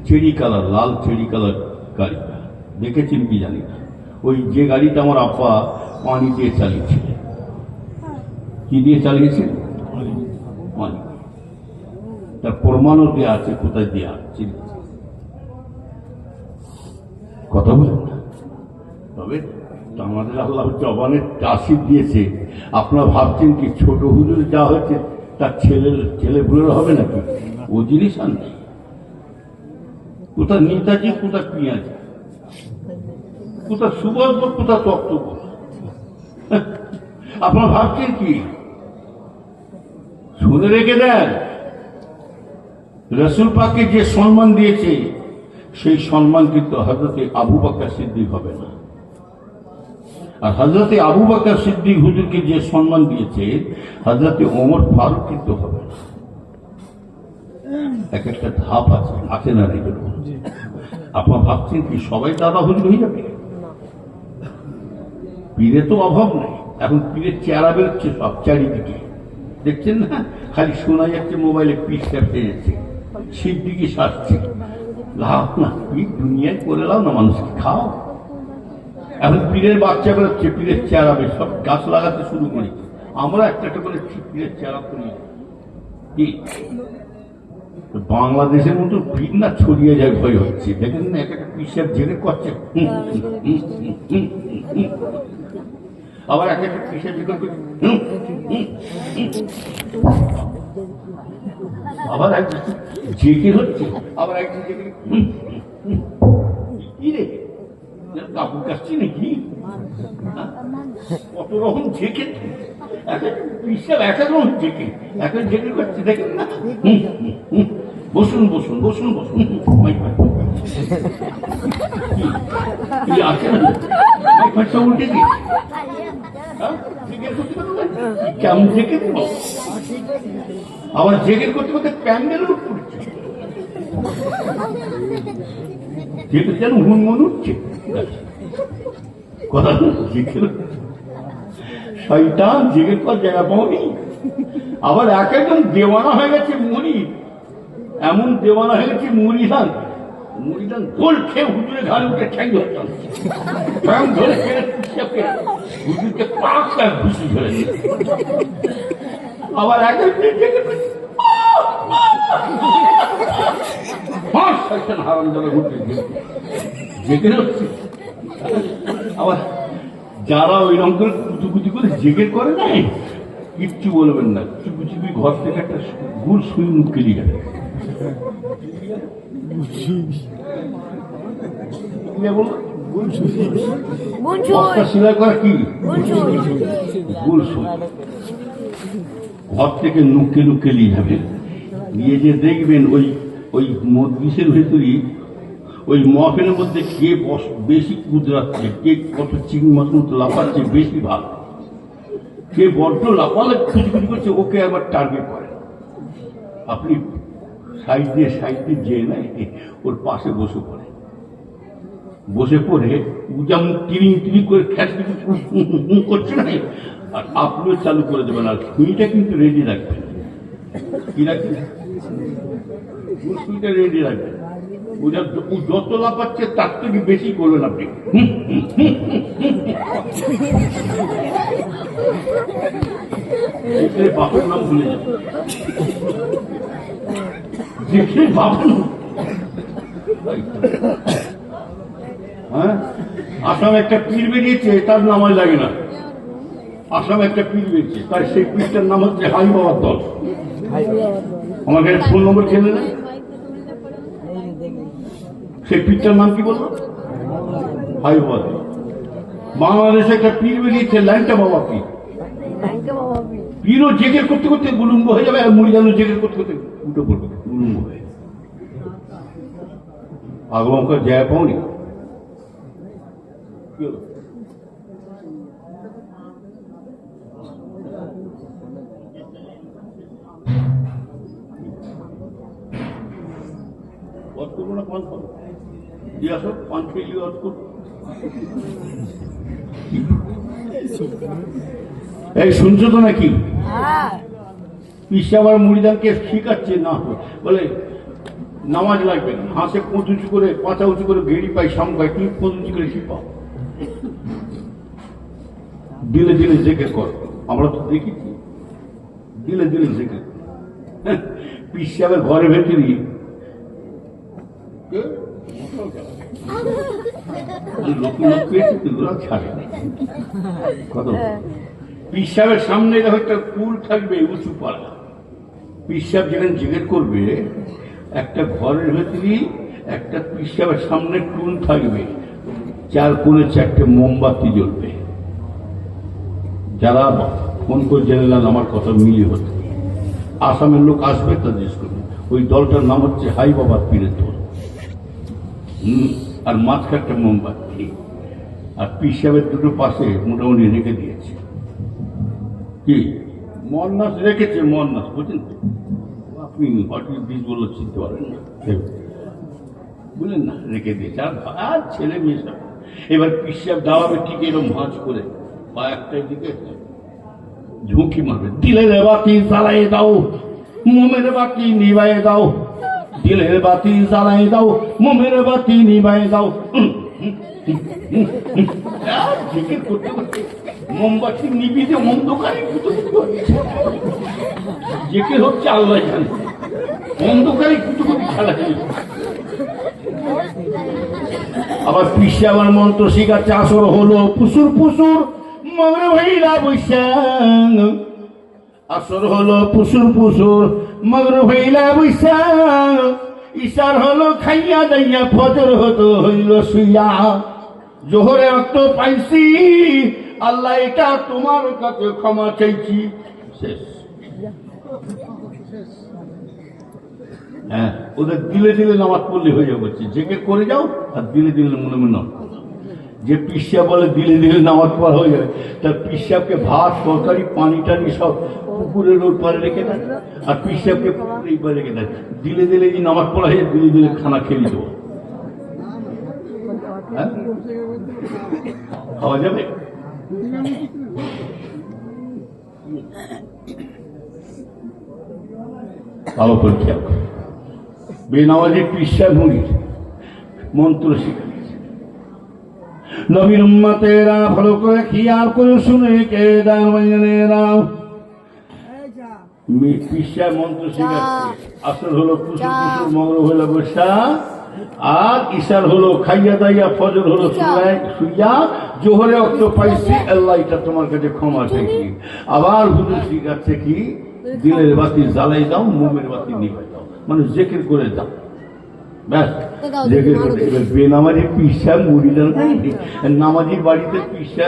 Speaker 1: চেরি কালার, লাল চেরি কালার গাড়িটা, দেখেছেন কি জানি না। ওই যে গাড়িটা আমার আব্বা পানি দিয়ে চালিয়েছে। কি দিয়ে চালিয়েছে? পানি। তার প্রমাণও দেওয়া আছে, কোথায় দেওয়া আছে। কথা বলেন না? তবে আমাদের আল্লাহ জবানের তাসির দিয়েছে। আপনারা ভাবছেন কি ছোট হুজুর যা হয়েছে তার ছেলে বুড়ো হবে নাকি? ও জিনিস আর নেই। কোথায় নেতাজি, কোথায় পিঁয়াজি, কোথায় সুভাষ, কোথায় তত্ত্ব। আপনারা ভাবছেন কি? শুনে রেখে দেন, রসুল পাককে যে সম্মান দিয়েছে সেই সম্মান কিন্তু হযরতে আবু বকর সিদ্দিক হবে না। আর হযরতে আবু বকর সিদ্দিক হুজুরকে যে সম্মান দিয়েছে হযরতে ওমর ফারুক কিন্তু হবে না। এক একটা ধাপ আছে, আছে না? রেখে আপনারা ভাবছেন কি সবাই দাদা হুজুর হয়ে যাবে? পীরে তো অভাব নেই। এখন পীরের চেহারা বেরোচ্ছে সব চারিদিকে, দেখছেন না? খালি শোনা যাচ্ছে মোবাইলে পিস ক্যাপটে যাচ্ছে, সিদ্দিকি সাজছে। লাভ না, পীর দুনিয়ায় করে লাও না, মানুষকে খাও। এখন পীরের বাচ্চা বেরোচ্ছে, পীরের চেহারা বেশ সব গাছ লাগাতে শুরু করেছে। আমরা একটা একটা করে পীরের চেহারা করি। বাংলাদেশের মতো পীর না ছড়িয়ে যায় ভয় হচ্ছে। দেখেন না, এক একটা পিসের জেনে করছে, আবার এক একটা পিসের জেগে আবার এক জেগে হচ্ছে, আবার একজন জেগে কি রে কাপড় কাটছি নাকি? কত রকম জেগে, এক একটা পিসের এক এক রকম জেগে, এক এক জেগে করছে। দেখেন না? বসুন বসুন বসুন বসুন, আছে না উল্টে দিই কেমন জেগে, আবার জেগে করতে করতে প্যান্ডেল পড়ছে, জেগে যেন হুনমন উঠছে। কথা জেগে শয়তান জেগে কর জায়গা পাওনি। আবার এক একজন দেওয়ানা হয়ে গেছে মরি, এমন দেওয়ানা হয়ে গেছে মুড়িদান গোল খেয়ে হুজুরের ঘাড়ে উঠে ঠ্যাং ধরতাম, ধরে হুজুরকে পাক ঘুষি ধরে। আবার এক হারাম যাবে ঘুরতে জেগে হচ্ছে। আবার যারা ওইরকম করে কুচুকুচি করে জেগে করে না, কিচ্ছু বলবেন না, চুপি ঘর থেকে একটা গুড় সুই মুখ কেলিয়ে যাবে। সিলাই করা কি গুড় সুই, ঘর থেকে নুকে নুকে নিয়ে যাবেন। নিয়ে যে দেখবেন ওই ওই মজলিসের ভেতরই ওই মহফিলের মধ্যে কে বেশি কুদরাচ্ছে, কে কত চিংড়ি মাছ মতো লাফাচ্ছে বেশি ভালো, কে বড্ড লাফালে খুঁজখুঁজি করছে, ওকে আবার টার্গেট করে। আপনি সাইড দিয়ে যেয়ে না ওর পাশে বসে পড়ে, বসে পড়ে যেমন টিরিং টিরিং করে খ্যাচি করছে না, আর আপনিও চালু করে দেবেন। আর সুইটা কিন্তু রেডি রাখবেন। কি রাখবেন? সুইটা রেডি রাখবেন। যত লাফাচ্ছে তার থেকে বেশি করবেন আপনি। বাপের নাম ভুলে যাবেন, দেখে বাপের। হ্যাঁ, আসাম একটা পীর বেরিয়েছে, তার নামাজ লাগে না। আসাম একটা পীর বেরিয়েছে, তাই সেই পীরটার নাম হচ্ছে হাই বাবার দল। আমার কাছে ফোন নম্বর খেলে না, সেই পীরটার নাম কি বললো? হাই বাবা দল। বাংলাদেশে একটা পীর বেরিয়েছে, ল্যাংটা বাবা পীর। পীরও জেগের করতে করতে গুলুঙ্গ হয়ে যাবে, আর মুড়িদানও জেগের করতে করতে উঠে পড়বে গুলুঙ্গ হয়ে। আগমকার জায়গা পাওনি। এই শুনছো তো নাকি? পিসা আবার মুড়িদানকে শিখাচ্ছে না, বলে নামাজ লাগবে না, হাসে কোঁচ উঁচু করে পাঁচা উঁচু করে ঘেড়ি পাই সামগায়, তুমি কোঁচ উঁচু করে শিখাও, দিলে দিলে জেকে কর। আমরা তো দেখেছি দিলে দিলে জেকে। পিসাবের ঘরে ভেতরি পিসাবের সামনে দেখো একটা কুল থাকবে উঁচু পাড়া, পিসাব যেখানে জিজ্ঞেস করবে একটা ঘরের ভেতরে একটা পিসাবের সামনে টুল থাকবে, চার কোণে চারটে মোমবাতি জ্বলবে। যারা ফোন করে জেনেলেন আমার কথা মিলি হতো, আসামের লোক আসবে তা জিজ্ঞেস করবে। ওই দলটার নাম হচ্ছে হাই বাবা পীরের দল। আর মাঝখানটা মোমবাতি, আর পিসাবের দুটো পাশে মোটামুটি রেখে দিয়েছে কি মন্নাস রেখেছে, মন্নাস বুঝলেন তো? আপনি হঠাৎ বীজ বললে চিনতে পারেন না, বুঝলেন না, রেখে দিয়েছে। আর ছেলে মেয়ে সব এবার পিসাব দাওয়াবে ঠিক এরকম ভাঁজ করে পা একটাই দিকে ঝুঁকি মারবে, দিলের বাতি জ্বালাই দাও, মোমের বাতি নিভাই দাও, দিলের বাতি জ্বালাই দাও, মোমের বাতি নিভাই দাও। করতে করতে মোমবাতি নিবিতে অন্ধকারে জেকে হচ্ছে আল্লাহ জানে, অন্ধকারে কুটুকুটি খেলা খেলে। আবার পিসে আবার মন্ত্র শিখাচ্ছে, আসর হলো পুসুর পুসুর মগরে ভাইরা বৈশাখ, আসর হলো পুসুর পুসুর মগরে ভাইলা বৈশাখ, ইশার হলো খাইয়া দাইয়া ফজর হতো হইল শুইয়া, জোহরে রক্ত পাইছি আল্লাহ এটা তোমার কাছে ক্ষমা চাইছি। শেষ। হ্যাঁ, ওদের দিলে দিলে নামাজ পড়লে হয়ে যাবে, জেগে করে যাও আর দিলে দিলে মনে মনে নাও। যে পিসা বলে দিলে দিলে নামাজ পড়া হয়ে যাবে, তার পিসাবকে ভাত তরকারি পানি টানি সব পুকুরের ওর পারে রেখে দেয়, আর পিসাবকে পুকুরের পারে রেখে দেয়। দিলে দিলে যে নামাজ পড়া হয়ে দিলে দিলে খানা খেয়ে দেবো, খাওয়া যাবে? ভালো করে খেয়াল করো, বেনামাজি পিসা মুড়ির মন্ত্র শিখিয়েছে। নবীর উম্মতেরা ভালো করে খেয়াল করে শুনে কে দাও, পিসা মন্ত্র শিখাচ্ছে। আসর হলো কুসুর কুসুর মগর হলো বসা, আর ইশার হলো খাইয়া দাইয়া, ফজর হলো শুইয়া, জোহরে অক্ত পাইছি আল্লাহ এটা তোমার কাছে ক্ষমা চাইছি। আবার হুজুর শিখাচ্ছে কি, দিলের বাতি জ্বালাই দাও, মোমের বাতি নিভাই দাও, মানে জেকের করে দাও। ব্যাস, জেকের করে। এবার বেনামাজি পিসা মুড়িদান, নামাজির বাড়িতে পিসা,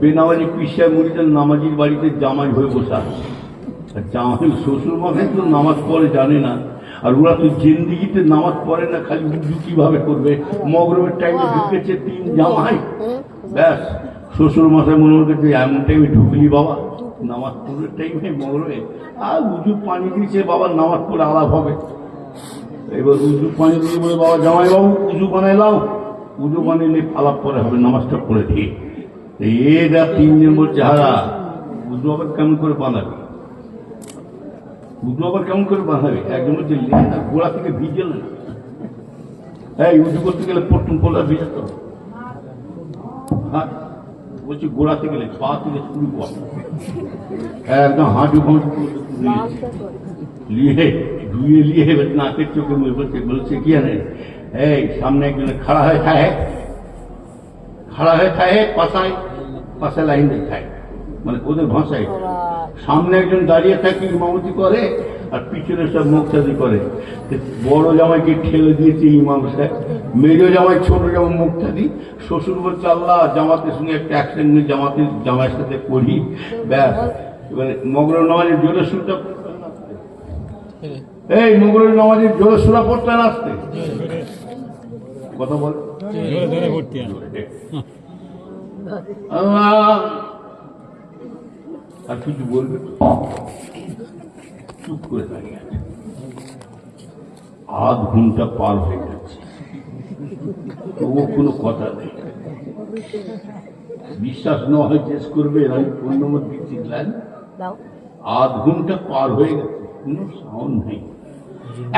Speaker 1: বেনামাজি পিসা মুড়িদান নামাজির বাড়িতে জামাই হয়ে বসা। জামাই শ্বশুর মশাই তো নামাজ পড়ে জানে না, আর ওরা তো জিন্দিগিতে নামাজ পড়ে না, খালি উজু কিভাবে করবে। মগরবের টাইমে ঢুকেছে 3 জামাই, ব্যাস শ্বশুর মশাই মনে করছে এমন টাইমে ঢুকলি বাবা, নামাজ পড়ার টাইমে মগরবে, আর উজু পানি দিয়েছে বাবা, নামাজ পড়ে আলাপ হবে। এবার উজু পানি দিয়ে বলে বাবা জামাই বাবু উজু বানাই লাও, উজু বানিয়ে আলাপ পরে হবে, নামাজটা পড়ে ঠিক। এরা 3 জন বলছে হারা উজু আবার কেমন করে বানাবে, উজু আবার কেমন করে বানাবে। একজন হচ্ছে গোড়া থেকে ভিজে না, হ্যাঁ উজু করতে গেলে প্রথম পোলা ভিজাতে হবে। হ্যাঁ বলছি গোড়া থেকে পা থেকে শুরু কর, একদম হাঁটু ফাঁটু লিয়ে ধুয়ে লিয়ে নাকের চোখে মুখে বলছে, বলছে কি জানে, এই সামনে একজন খাড়া হয়ে খায়, খাড়া হয়ে খায় পাশায় পাশায় লাইন দিয়ে খায়, মানে ওদের ভাষায়। সামনে একজন দাঁড়িয়ে থাকে ইমামতি করে, আর পিছনে সব মুখচাদি করে। বড় জামাইকে ঠেলে দিয়েছে ইমাম সাহেব, মেজো জামাই ছোট জামাই মুখটা দিই, শ্বশুর বলছে আল্লাহ জামাতের সঙ্গে একটা অ্যাক্সিডেন্ট নিয়ে জামাইয়ের সাথে পড়ি, ব্যাস। এবারে মগরের নামাজের জোরে সুরটা, এই মগরের নামাজের জোরে সুরা পড়তে না আসতে কথা বল, আল্লাহ আর কিছু বলবে, চুপ করে দাঁড়িয়ে আছে। আধ ঘন্টা পার হয়ে যাচ্ছে, তবুও কোনো কথা নেই। বিশ্বাস না হয় চেস করবে, আমি ফোন নম্বর দিচ্ছি, আধ ঘন্টা পার হয়ে গেছে, কোনো সাউন্ড নেই।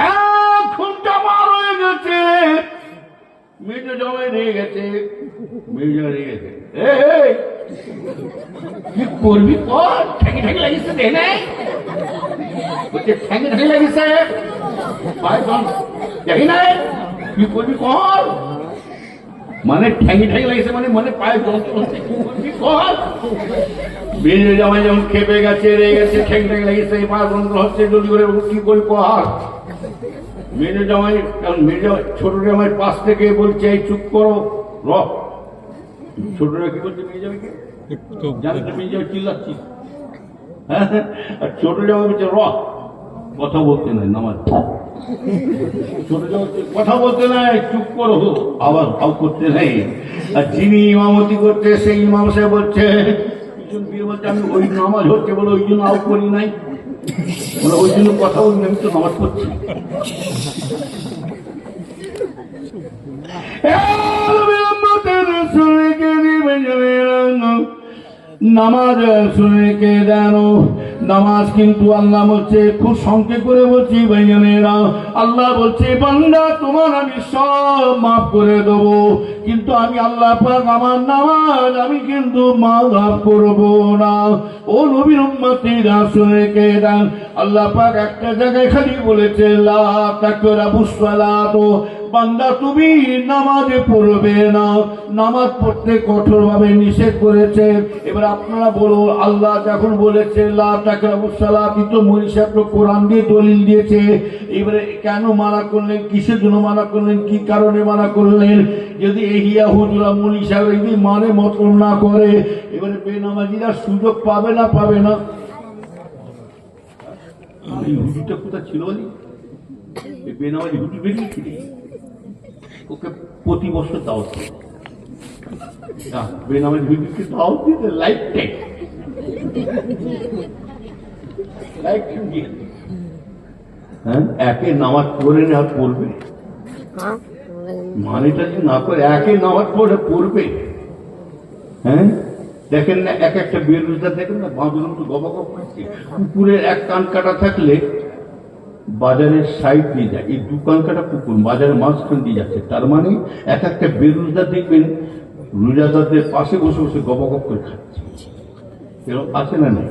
Speaker 1: 1 ঘন্টা পার হয়ে গেছে, মেজো জামাই রেগে গেছে, মেজো জামাই রেগে গেছে, কি করবি কর, ঠেকে ঠেকে লাগিস দে নাই, বলছে ঠেকে ঠেকে লাগিস দেখি নাই, কি করবি কর, মানে ঠেঙে ঠেঙে লাগিয়েছে, মানে মানে পায়ে যন্ত্রণা, কি করবি কর। মেজো জামাই যেমন খেপে গেছে, রেগে গেছে, ঠেঙে ঠেঙে লাগিয়েছে, পা যন্ত্রণা হচ্ছে, জলদি করে কি করবি কর। মেজো জামাই ছোট জামাইয়ের পাশ থেকে বলছে এই চুপ করো, র। ছোটরা কি বলছে মেয়ে জামাইকে, জানতে মেয়ে জামাই চিল্লাচ্ছি, হ্যাঁ, আর ছোট জামাই বলছে র, কথা বলতে নাই নামাজ, ছোট জামাই কথা বলতে নাই, চুপ করো, আবার ভাব করতে নাই। আর যিনি ইমামতি করতে সেই ইমাম সাহেব বলছে, আমি ওই নামাজ হচ্ছে বলে ওই জন্য আউ করি নাই, বলে ওই জন্য কথা বলি, আমি তো নামাজ পড়ছি। নামাজ শুনে কে দেন, নামাজ কিন্তু আল্লাহ বলছে, খুব সংক্ষেপ করে বলছি ভাইজানেরা, আল্লাহ বলছে বান্দা তোমার আমি সব মাফ করে দেবো, কিন্তু আমি আল্লাহ পাক আমার নামাজ আমি কিন্তু মাফ করব না। ও নবীর উম্মতিরা শুনে কে দেন, আল্লাহ পাক একটা জায়গায় খালি বলেছে লা তাকরাবুস সালাত, বান্দা তুমি নামাজে পড়বে না, নামাজ পড়তে কঠোরভাবে নিষেধ করেছে। এবার আপনারা বলুন, আল্লাহ যখন বলেছে লা তাকরাবুস সালাত, তো মৌলী সাহেব তো কোরআন দিয়ে দলিল দিয়েছে, এবারে কেন মানা করলেন, কিসের জন্য মানা করলেন, কি কারণে মানা করলেন? যদি এহিয়া হুজুরা মৌলী সাহেব যদি মানে মতন না করে, এবারে বেনামাজিরা সুযোগ পাবে না, পাবে না। এই হুজুরটা কোথায় ছিল বলি, বেনামাজি হুজুর বেরিয়েছিল, ওকে প্রতি বছর দাওয়াত দিতে, বেনামাজি হুজুরকে দাওয়াত দিতে লাইফ টাইম দিয়ে, হ্যাঁ, একে নামাজ পড়ে না পড়বে, মানেটা যদি না করে একে নামাজ পড়ে পড়বে, হ্যাঁ। দেখেন না এক একটা বেরোজগার দেখেন না, বাঁধুর মতো গবা গপ করছে, কুকুরের এক কান কাটা থাকলে বাজারের সাইড দিয়ে যায়, এই দু কান কাটা কুকুর বাজারের মাঝখান দিয়ে যাচ্ছে, তার মানে এক একটা বেরোজগার দেখবেন রোজাদারদের পাশে বসে বসে গবা গপ করে খাচ্ছে, এরকম আছে না নেই?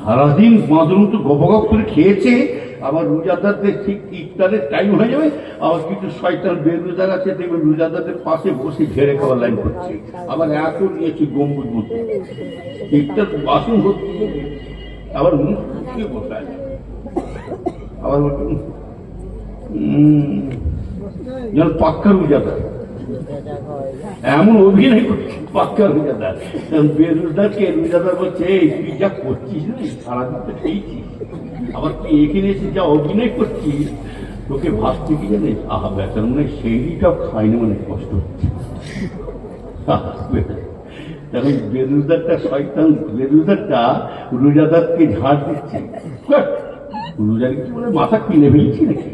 Speaker 1: সারাদিন বাঁধুর মতো গবা গপ করে খেয়েছে, আবার রোজাদারদের ঠিক ইফতারের টাইম হয়ে যাবে, আবার কিছু শয়তান বেরোজগার আছে দেখবেন রোজাদারদের পাশে বসে ঝেড়ে খাওয়ার লাইন করছে, আবার এত নিয়েছে গম্বুজ মতো, ইফতার বাসন হচ্ছে, আবার মুখ ফুটিয়ে বসায়, আবার যেন পাক্কা রোজাদার, এমন অভিনয় করছে পাক্কা রোজাদার। বেরোজগারকে রোজাদার বলছে এই তুই যা করছিস না, সারাদিন তো খেয়েছিস, আবার তুই এখানে এসে যা অভিনয় করছিস, তোকে ভাবতে কি জানিস, আহা বেচার মনে সেইটাও খাইনি, মানে কষ্ট হচ্ছে। তখন বেরোজগারটা শয়তান, বেরোজগারটা রোজাদারকে ঝাড় দিচ্ছে, রোজা কি বলে মাথা কিনে ফেলছি নাকি,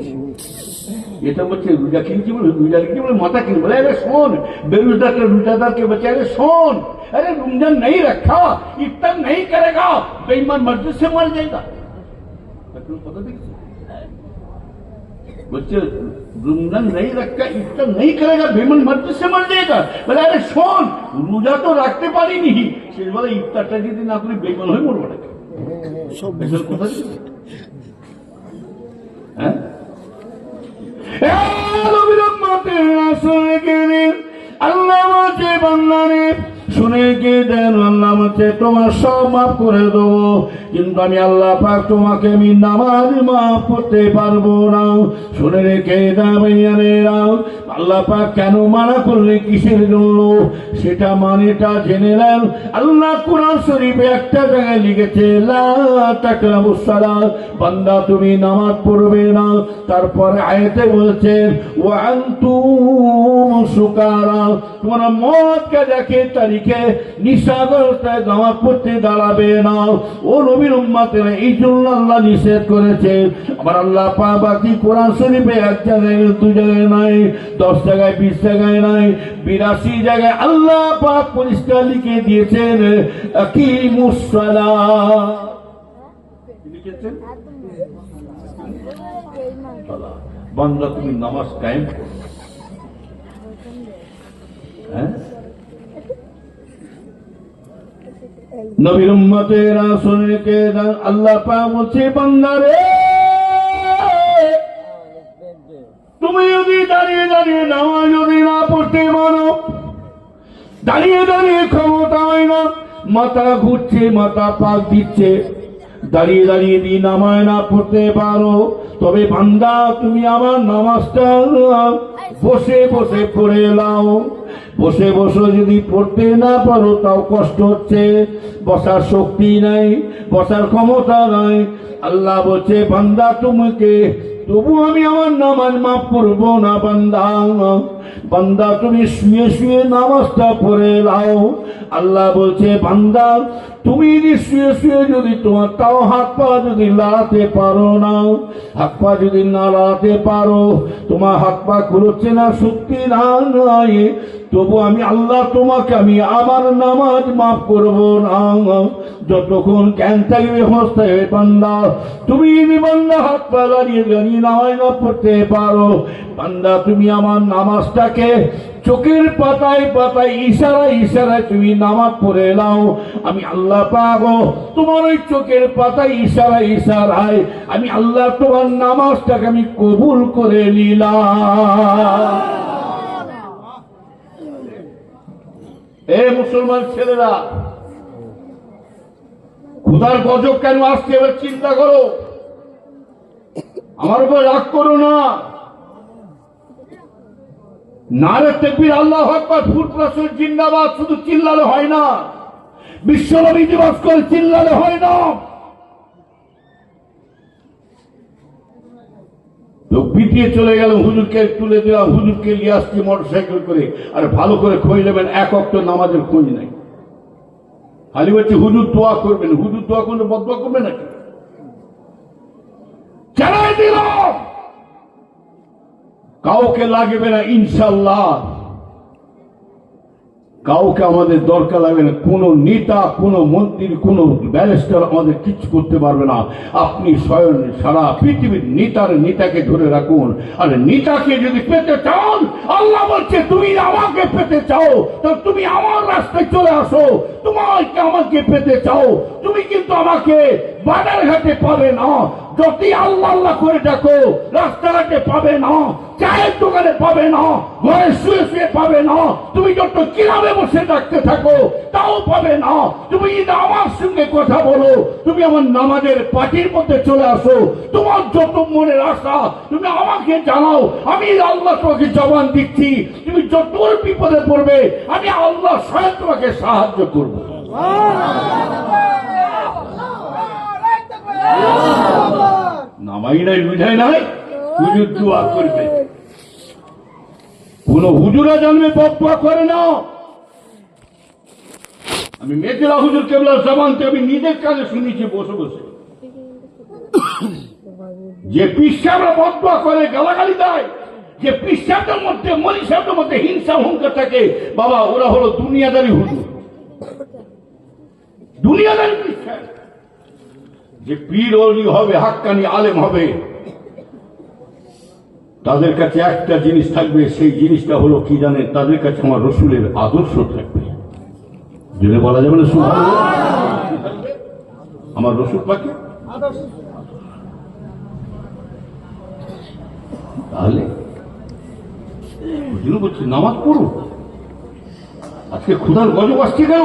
Speaker 1: এটা বলছে রোজা কিনছি বলে, রোজা কি বলে মাথা কিনে, বলে আরে শোন, বেরোজগারকে রোজাদারকে বলছে আরে শোন, अरे रमजान नहीं रखा, इफ्तार नहीं करेगा, बेईमान मस्जिद से मर जाएगा। बच्चे रमजान नहीं रखा, इफ्तार नहीं करेगा, बेईमान मस्जिद से मर जाएगा। बोले अरे शोन, रोजा तो रखते पारी नहीं, शेष वाला इफ्तारটা যদি না করে বেঈমান হয়ে মরবে নাকি? সব বেশল কথা ছিল, হ্যাঁ। এ নবীর উম্মতের রাসূল করিম আল্লাহ বলছে বান্দারে শুনে কে দেন আল্লাহ বলছে তোমার সব মাফ করে দেবো, কিন্তু আমি আল্লাহ পাক তোমাকে আমি নামাজ মাফ করতে পারবো না। শুনে রেখে দাঁড়িয়ে আল্লাহ পাক কেন মানা করলে, কিসের জন্য, সেটা মানেটা জেনে নেন। আল্লাহ কুরআন শরীফে একটা জায়গায় লিখেছে লা তাকরাবুস সালাত, বান্দা তুমি নামাজ পড়বে না। তারপরে আয়াতে বলছেন ওয়া আনতুম সুকারা, তোমরা মদ গাঁজা খেয়ে তারিখে নিশাগ্রস্তায় নামাজ পড়তে দাঁড়াবে না। ও নবীর উম্মতেরা, এই জন্য আল্লাহ নিষেধ করেছে। আবার আল্লাহ পাক বাকি কোরআন শরীফে এক জায়গায়, দু জায়গায় নাই, 10 জায়গায়, 20 জায়গায় নাই, 82 জায়গায় আল্লাহ পাক পরিষ্কার লিখে দিয়েছেন আকিমুস সালাত। লিখেছেন বান্দা তুমি নামাজ কায়েম করো। হ্যাঁ, নবীর উম্মতেরা শুনে কে আল্লাহ পাক বলছে বান্দা রে, তুমি যদি দাঁড়িয়ে দাঁড়িয়ে নামাজ যদি না পড়তে পারো, দাঁড়িয়ে দাঁড়িয়ে ক্ষমতা হয় না, মাথা ঘুরছে, মাথা পাক দিচ্ছে, দাঁড়িয়ে দাঁড়িয়ে দিয়ে নামাজ না পড়তে পারো, তবে বান্দা তুমি আমার নামাজটা বসে বসে পড়ে নাও। বসে বসে যদি পড়তে না পারো তাও কষ্ট হচ্ছে, বসার শক্তি নাই, বসার ক্ষমতা নাই, আল্লাহ বলছে বান্দা তোমাকে তবু আমি আমার নামাজ মাফ করবো না। বান্দা বান্দা তুমি শুয়ে শুয়ে নামাজটা পড়ে নাও। আল্লাহ বলছে বান্দা তুমি যদি শুয়ে শুয়ে যদি তোমার তাও হাত পা যদি লড়াতে পারো না, হাত পা যদি না লড়াতে পারো, তোমার হাত পা ঘুরছে না, শক্তি নাই, তবু আমি আল্লাহ তোমাকে আমি আমার নামাজ মাফ করবো না। যতক্ষণ জ্ঞান থাকবে হোশ থাকবে বান্দা, তুমি যদি বান্দা হাত পা দাঁড়িয়ে দাঁড়িয়ে নামাজ না পড়তে পারো, বান্দা তুমি আমার নামাজটাকে চোখের পাতায় পাতায় ইশারায় ইশারায় তুমি নামাজ পড়ে নাও। আমি আল্লাহ পাক তোমার ওই চোখের পাতায় ইশারায় ইশারায় আমি আল্লাহ তোমার নামাজটাকে আমি কবুল করে নিলাম। এ মুসলমান ছেলেরা, খোদার গজব কেন আসছে এবার চিন্তা করো, আমার উপর রাগ করো না। নারে তাকবীর, আল্লাহু আকবার, ফুট রাসূল জিন্দাবাদ শুধু চিল্লালে হয় না, বিশ্বনবী দিবস করে চিল্লালে হয় না। লোক পিটিয়ে চলে গেল, হুজুরকে তুলে দেওয়া, হুজুরকে নিয়ে আসছি মোটরসাইকেল করে, আর ভালো করে খোঁজ নেবেন, এক ওয়াক্ত নামাজের খোঁজ নাই। খালি বলছে হুজুর দোয়া করবেন, হুজুর দোয়া করলে বদদোয়া করবে নাকি? চালাই দিল, কাউকে লাগবে না ইনশাল্লাহ, কাউকে আমাদের দরকার লাগবে না। কোন নেতা, কোন মন্ত্রী, কোন ব্যারিস্টার আমাদের কিছু করতে পারবে না। আপনি স্বয়ং সারা পৃথিবীর নেতাকে ধরে রাখুন। আর নেতাকে যদি পেতে চান, আল্লাহ বলছে তুমি আমাকে পেতে চাও তো তুমি আমার রাস্তায় চলে আসো। তোমাকে আমাকে পেতে চাও, তুমি কিন্তু আমাকে বাজার ঘাটে পাবে না। যতই আল্লাহ আল্লাহ করে দেখো, রাস্তাঘাটে পাবে না, চায়ের দোকানে পাবে না, ঘরে শুয়ে শুয়ে পাবে না, তুমি যত কিলাবে বসে ডাকতে থাকো তাও পাবে না। তুমি যদি আমার সঙ্গে কথা বলো, তুমি আমার নামাজের পার্টির মধ্যে চলে আসো, তোমার যত মনের আশা তুমি আমাকে জানাও, আমি আল্লাহ তোমাকে জবান দিচ্ছি। তুমি যত বিপদে পড়বে আমি আল্লাহ স্বয়ং তোমাকে সাহায্য করবো। নামাই নাই, বুঝাই নাই, হুজুর দোয়া করবে। কোন হুজুরা জানবে বদদোয়া করে না। আমি মেজরা হুজুর কেবলার জবানতে আমি নিজের কানে শুনেছি বসে বসে, যে পীর সাহেবরা বদদোয়া করে, গালাগালি দেয়, যে পীর সাহেবদের মধ্যে, মলি সাহেবদের মধ্যে হিংসা হুঙ্কার থাকে, বাবা ওরা হলো দুনিয়াদারি হুজুর, দুনিয়াদারি পীর সাহেব। যে পীর ওলি হবে, হাক্কানি আলেম হবে, তাদের কাছে একটা জিনিস থাকবে, সেই জিনিসটা হলো কি জানেন? তাদের কাছে আমার রসুলের আদর্শ থাকবে। যদি বলা যাবে না সুবহানাল্লাহ, আমার রসুল পাকে তাহলে বলছি নামাজ পড়ো, আজকে ক্ষুধার গজব আসছে কেন?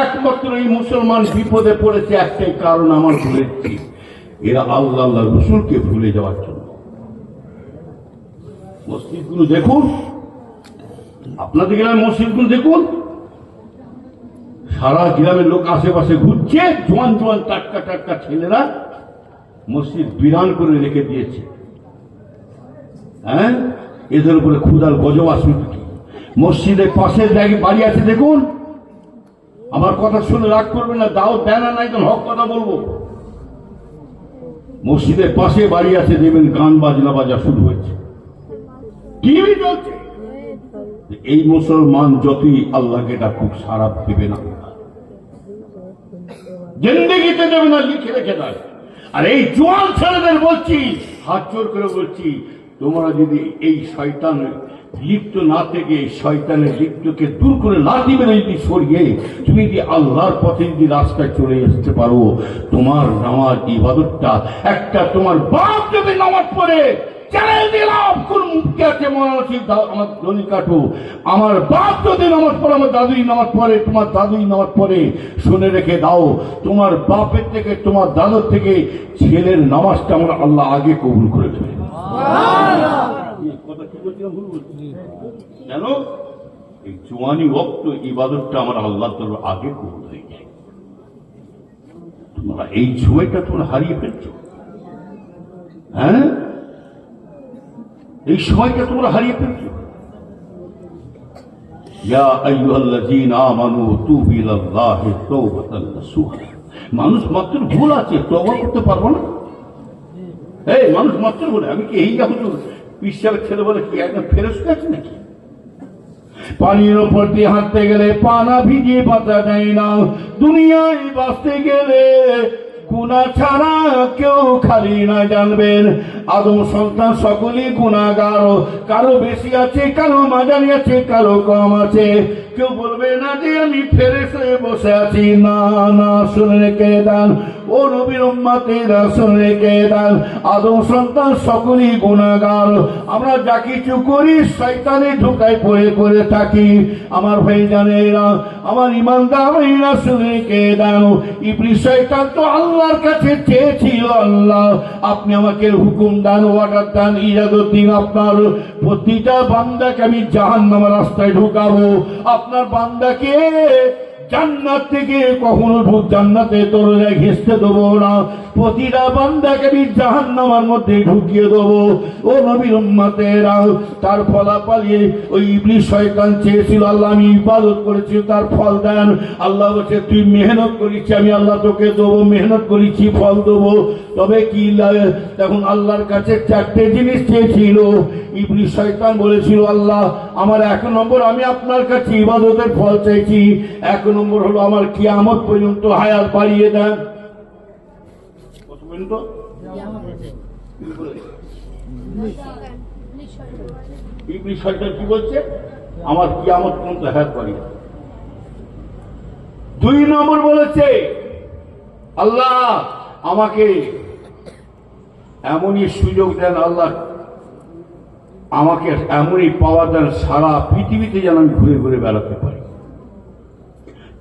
Speaker 1: একমাত্র এই মুসলমান বিপদে পড়েছে একটাই কারণ, আমার বলেছি, এরা আল্লাহ আল্লাহ রসুলকে ভুলে যাওয়ার জন্য। মসজিদগুলো দেখুন, আপনাদের গ্রামের মসজিদগুলো দেখুন, সারা গ্রামের লোক আশেপাশে ঘুরছে, জোয়ান জোয়ান টাটকা টাটকা ছেলেরা মসজিদ বিরান করে রেখে দিয়েছে। হ্যাঁ, এদের উপরে ক্ষুধার গজব আসবে কি? মসজিদের পাশে বাড়ি আছে দেখুন, আমার কথা শুনে রাগ করবেন না, দাও দেন না, একদম হক কথা বলবো। মসজিদের পাশে বাড়ি আছে, দেখবেন গান বাজনা বাজা শুরু হয়েছে, টিভি চলছে। এই মুসলমান যতই আল্লাহকে ডাকুক সারা দেবে না, জিন্দেগিতে দেবে না, লিখে রেখে দেয়। আর এই জোয়ান ছেলেদের বলছি, হাত জোর করে বলছি, তোমরা যদি এই শয়তান লিপ্ত না থেকে শয়তানের লিপ্তকে দূর করে লাঠি মেরে যদি সরিয়ে তুমি যদি আল্লাহর পথে যদি রাস্তায় চলে আসতে পারো, তোমার নামাজ ইবাদতটা একটা তোমার বাপ যদি নামাজ পড়ে চ্যালেঞ্জ দিলাম, কোন মুক্তি আছে মনোনসিক আমার দলি কাটো, আমার বাপ যদি নামাজ পড়ে, আমার দাদুই নামাজ পড়ে, তোমার দাদুই নামাজ পড়ে, শুনে রেখে দাও, তোমার বাপের থেকে তোমার দাদুর থেকে ছেলের নামাজটা আমরা আল্লাহ আগে কবুল করে দেবে। কেন? এই জোয়ানি ওয়াক্ত ইবাদতটা আমার আল্লাহ তাআলা আগে কবুল হয়ে যায়। তোমরা এই সময়টা তোমরা হারিয়ে ফেলছো। হ্যাঁ, এই সময়টা তোমরা হারিয়ে ফেলছো। ইয়া আইয়ুহাল্লাযীনা আমানু তুবু ইলাল্লাহি তাওবাতান নাসুহা। মানুষ মাত্র ভুল আছে, তওবা করতে পারবো না? এই মানুষ মাত্র বলে, আমি কি এই যখন বিশ্বাসের ছেলে বলে কি একদম ফেরস্ত আছে নাকি? পানির ওপর দিয়ে হাঁটতে গেলে পানা ভিজিয়ে বাঁচা যায় না, দুনিয়ায় বাঁচতে গেলে গুনাহ ছাড়া কেউ খালি না। জানবেন আদম সন্তান সকলেই গুনাহগার, কারো বেশি আছে, কারো মাঝারি আছে, কারো কম আছে। কেউ বলবে না যে আমি ফেরেশ হয়ে বসে আছি, না না, শুনে রেখে দেন ও নবীর উম্মতেরা, শুনে রেখে দেন আদম সন্তান সকলেই গুনাহগার। আমরা যা কিছু করি শয়তানের ধোঁকায় পড়ে করে থাকি। আমার ভাই জানেরা, আমার ইমানদার ভাইরা, শুনে রেখে দেন ইবলিস শয়তান তো আল্লাহর কাছে চেয়েছিল, আল্লাহ আপনি আমাকে হুকুম দেন, অর্ডার দেন, ইজাজত দিন, আপনার প্রতিটা বান্দাকে আমি জাহান্নামের রাস্তায় ঢুকাবো, আপনার বান্দাকে জান্নাত থেকে কখনো জান্নাতে দরজায় ঘেঁষতে দেবো না, প্রতিটা বান্দাকে আমি জাহান্নামের মধ্যে ঢুকিয়ে দেবো। ও নবীর উম্মতেরা, তার ফলাফলে ওই ইবলিস শয়তান চেয়েছিল আল্লাহ আমি ইবাদত করেছি তার ফল দেন। আল্লাহ বলছে তুই মেহনত করিস, আমি আল্লাহ তোকে দেবো, মেহনত করেছি ফল দেবো। তবে কি তখন আল্লাহর কাছে চারটে জিনিস চেয়েছিল। ইবলিস শয়তান বলেছিল আল্লাহ আমার 1 নম্বর, আমি আপনার কাছে ইবাদতের ফল চাইছি, 1 নম্বর হলো আমার কিয়ামত পর্যন্ত হায়াত বাড়িয়ে দেন। কত পর্যন্ত? ইবলিস শয়তান কি বলছে? আমার কিয়ামত পর্যন্ত হায়াত বাড়িয়ে দেন। 2 নম্বর বলেছে আল্লাহ আমাকে এমনই সুযোগ দেন, আল্লাহ আমাকে এমনই পাওয়ার দেন সারা পৃথিবীতে যেন আমি ঘুরে ঘুরে বেড়াতে পারি।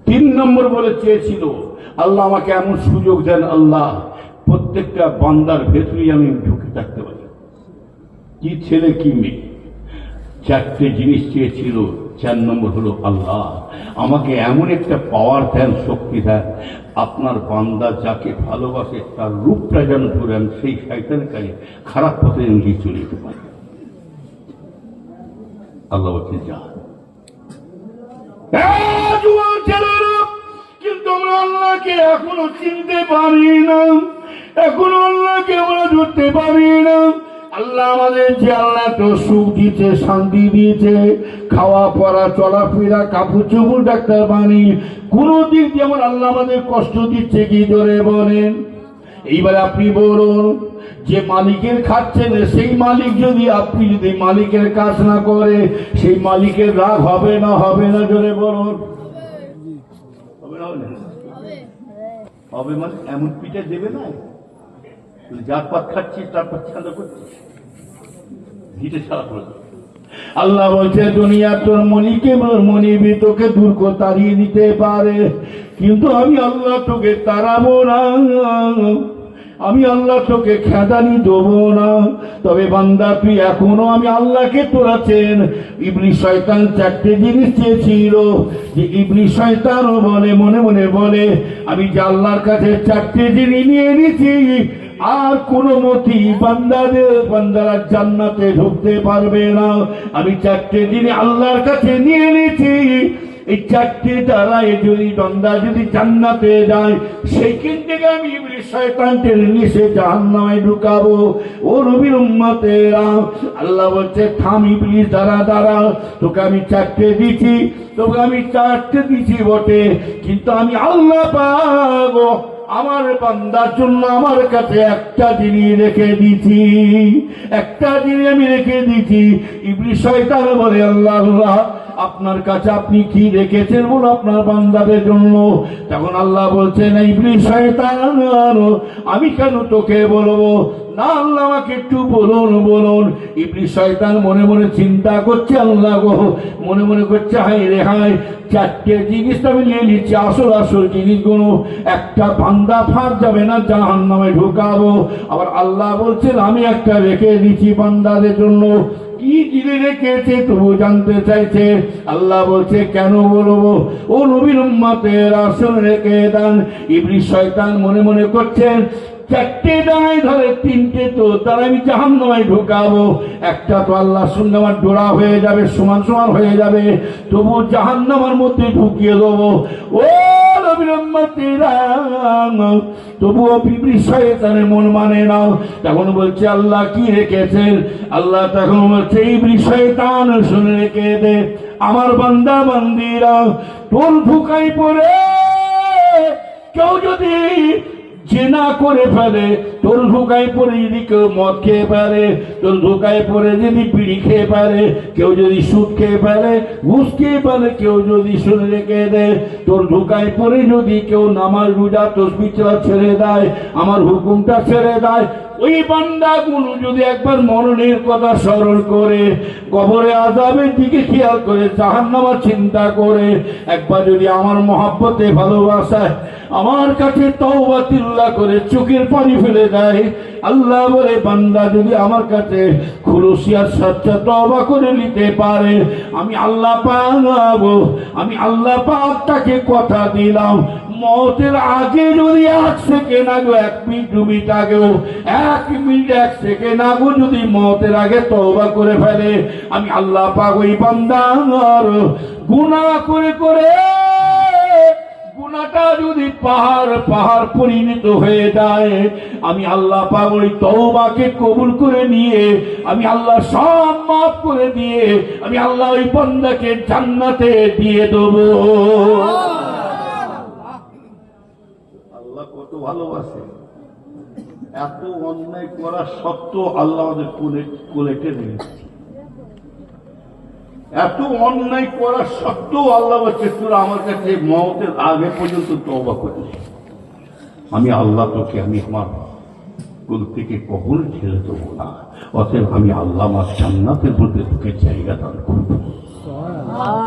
Speaker 1: 3 নম্বর বলে চেয়েছিল আল্লাহ আমাকে এমন সুযোগ দেন, আল্লাহ প্রত্যেকটা বান্দার ভেতরে আমি ঢুকে থাকতে পারি। কি ছেলে কি মেয়ে, 4টে জিনিস চেয়েছিল। 4 নম্বর হলো আল্লাহ আমাকে এমন একটা পাওয়ার দেন, শক্তি দেন, আপনার বান্দা যাকে ভালোবাসে তার রূপটা যেন ধরে আমি সেই শয়তানের কাছে খারাপ পথে নিয়ে চলে যেতে পারি। আল্লাহ বলছে যা। কিন্তু আমরা আল্লাহকে এখনো চিনতে পারি না, এখনো আল্লাহকে আমরা ধরতে পারি না। আল্লাহ আমাদের যে আল্লাহ তো সুখ দিয়েছে, শান্তি দিয়েছে, খাওয়া পড়া চলাফেরা কাপড় চোপড় ডাক্তার বাণী, কোন দিক যেমন আল্লাহ আমাদের কষ্ট দিচ্ছে কি ধরে বলেন? এইবার আপনি বলুন যে মালিকের খাচ্ছেন সেই মালিক যদি আপনি যদি মালিকের কাজ না করে সেই মালিকের রাগ হবে না? হবে না? জোরে বলুন। হবে মানে এমন পিঠে দেবে না, যার পাত খাচ্ছিস তার পাত ছাড়া করছিস, ভিটে ছাড়া করে দেবে। আল্লাহ বলছে দুনিয়া তোর মনিকে মনিবি তোকে দূর করে তাড়িয়ে দিতে পারে, কিন্তু আমি আল্লাহ তোকে তাড়াবো না, আমি আল্লাহ তোকে খেদানি দেবো না। তবে বান্দা তুই এখনো আমি আল্লাহকে তোরাছেন। ইবলিস শয়তান চারটে জিনিস চেয়েছিল, যে ইবলিস শয়তানও বলে মনে মনে বলে আমি যে আল্লাহর কাছে চারটে জিনিস নিয়ে নিয়েছি আর কোনো মতি বান্দারা জান্নাতে ঢুকতে পারবে না। আমি চারটে জিনিস আল্লাহর কাছে নিয়ে নিয়েছি, এই চারটে দ্বারা যদি বান্দা যদি জান্নাতে যায় সেইখান থেকে আমি ইবলিস শয়তান টেনে নিয়ে সে জাহান্নামে ঢুকাবো। ও নবীর উম্মতেরা, আল্লাহ বলছে থাম ইবলিস, দাঁড়া, তোকে আমি চারটে দিছি, বটে, কিন্তু আমি আল্লাহ পাবো আমার বান্দার জন্য আমার কাছে একটা জিনিস রেখে দিছি, আমি রেখে দিছি। ইবলিস শয়তান বলে আল্লাহ আপনার কাছে আপনি কি রেখেছেন বলো আপনার বান্দাদের জন্য? তখন আল্লাহ বলছেন ইবলিস শয়তান আমি কেন তোকে বলবো না, আল্লাহ আমাকে একটু বলুন। ইবলিস শয়তান মনে মনে চিন্তা করছে, আল্লাহ গো মনে মনে করছে হাই রে হাই, চারটে জিনিস আমি নিয়ে নিচ্ছি, আসল জিনিসগুলো একটা বান্দা ফাঁক যাবে না, জাহান্নামে ঢুকাবো। আবার আল্লাহ বলছেন আমি একটা রেখে দিচ্ছি বান্দাদের জন্য। কি জিনিস রেখেছে তবু জানতে চাইছে। আল্লাহ বলছে কেন বলবো, ও নবীর উম্মতেরা শুনে রেখে দেন। ইবলিস শয়তান মনে মনে করছেন চারটে দাঁড়ায় ধরে তিনটে তো তারা আমি জাহান্নামে ঢুকাবো, একটা তো আল্লাহ শুনলে আমার ডোরা হয়ে যাবে, সমান হয়ে যাবে, তবু জাহান্নামের মধ্যে ঢুকিয়ে দেবো। ও নবীর উম্মতেরা, তবুও ইবলিস শয়তানের মন মানে না। তখন বলছে আল্লাহ কি রেখেছেন? আল্লাহ তখন বলছে ইবলিস শয়তান শুনে রেখে দে, আমার বান্দা বান্দিরা তোর ধোঁকায় পড়ে কেউ যদি জেনা করে ফেলে, তোর ধোকায় পড়ে যদি কেউ মদ খেয়ে ফেলে, তোর ধোকায় পড়ে যদি বিড়ি খেয়ে ফেলে, কেউ যদি সুদ খেয়ে ফেলে, ঘুষ খেয়ে ফেলে, কেউ যদি শুনে রেখে দেয়, তোর ধোকায় পড়ে যদি কেউ নামাজ রোজা তসবিহ তেলাওয়াত ছেড়ে দেয়, আমার হুকুমটা ছেড়ে দেয়, ওই বান্দাগুলো যদি একবার মরণের কথা স্মরণ করে, কবরে আযাবের দিকে খেয়াল করে, জাহান্নামের চিন্তা করে, একবার যদি আমার মহব্বতে ভালোবাসায় আমার কাছে তওবাতিল্লাহ করে চোখের পানি ফেলে দেয়, আল্লাহ বলে বান্দা যদি আমার কাছে খুলুসিয়ার সচ্চা তওবা করে নিতে পারে, আমি আল্লাহ পাক তাকে কথা দিলাম মওতের আগে যদি 1 সেকেন্ড আগে 1 মিনিট 2 মিনিট আগেও 1 মিনিট 1 সেকেন্ড আগেও যদি মওতের আগে তওবা করে ফেলে, আমি আল্লাহ পাক ওই বান্দার গুনাহ করে গুনাহটা যদি পাহাড় পরিণত হয়ে যায়, আমি আল্লাহ পাক ওই তওবাকে কবুল করে নিয়ে আমি আল্লাহ সব মাফ করে দিয়ে আমি আল্লাহ ওই বান্দাকে জান্নাতে দিয়ে দেবো। আল্লাহ কত ভালোবাসে, এত অন্যায় করা সত্ত্বেও আল্লাহ আমাদের কোলে টেনে নিচ্ছে। এত অন্যায় করা সত্ত্বেও আল্লাহ বলছে তোরা আমার কাছে মওতের আগে পর্যন্ত তওবা করিস, আমি আল্লাহ তোকে আমি আমার কোল থেকে কখনো ছেড়ে দেবো না, অতএব আমি আল্লাহ আমার জান্নাতের মধ্যে তোকে জায়গা দান করবো।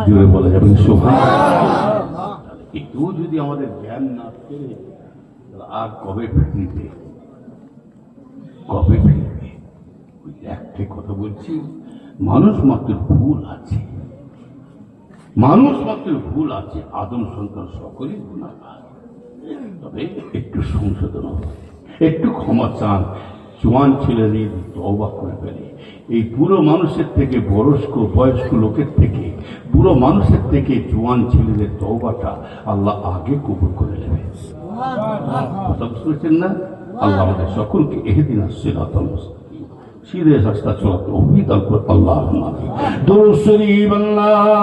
Speaker 1: জোরে বলা যাবে সুবহানাল্লাহ। একটু যদি আমাদের জ্ঞান না ফেরে আর কবে ফিরবে ওই একটাই কথা বলছি, মানুষ মাত্র ভুল আছে, আদম সন্তান সকলেই গুনাহগার, তবে একটু সংশোধন হবে, একটু ক্ষমা চান, জোয়ান ছেলেদের তওবা করে ফেলে। এই বুড়ো মানুষের থেকে বয়স্ক লোকের থেকে বুড়ো মানুষের থেকে জোয়ান ছেলেদের তওবাটা আল্লাহ আগে কবুল করে নেবে। কথা বুঝতে পারছেন না? আল্লাহ আমাদের সকলকে ইহদিনাস সিরাতাল মুস্তাকিম, সিধে রাস্তা চলা তৌফিক দান করুন। আল্লাহুম্মা আমিন। দুরূদ শরীফ। আল্লাহ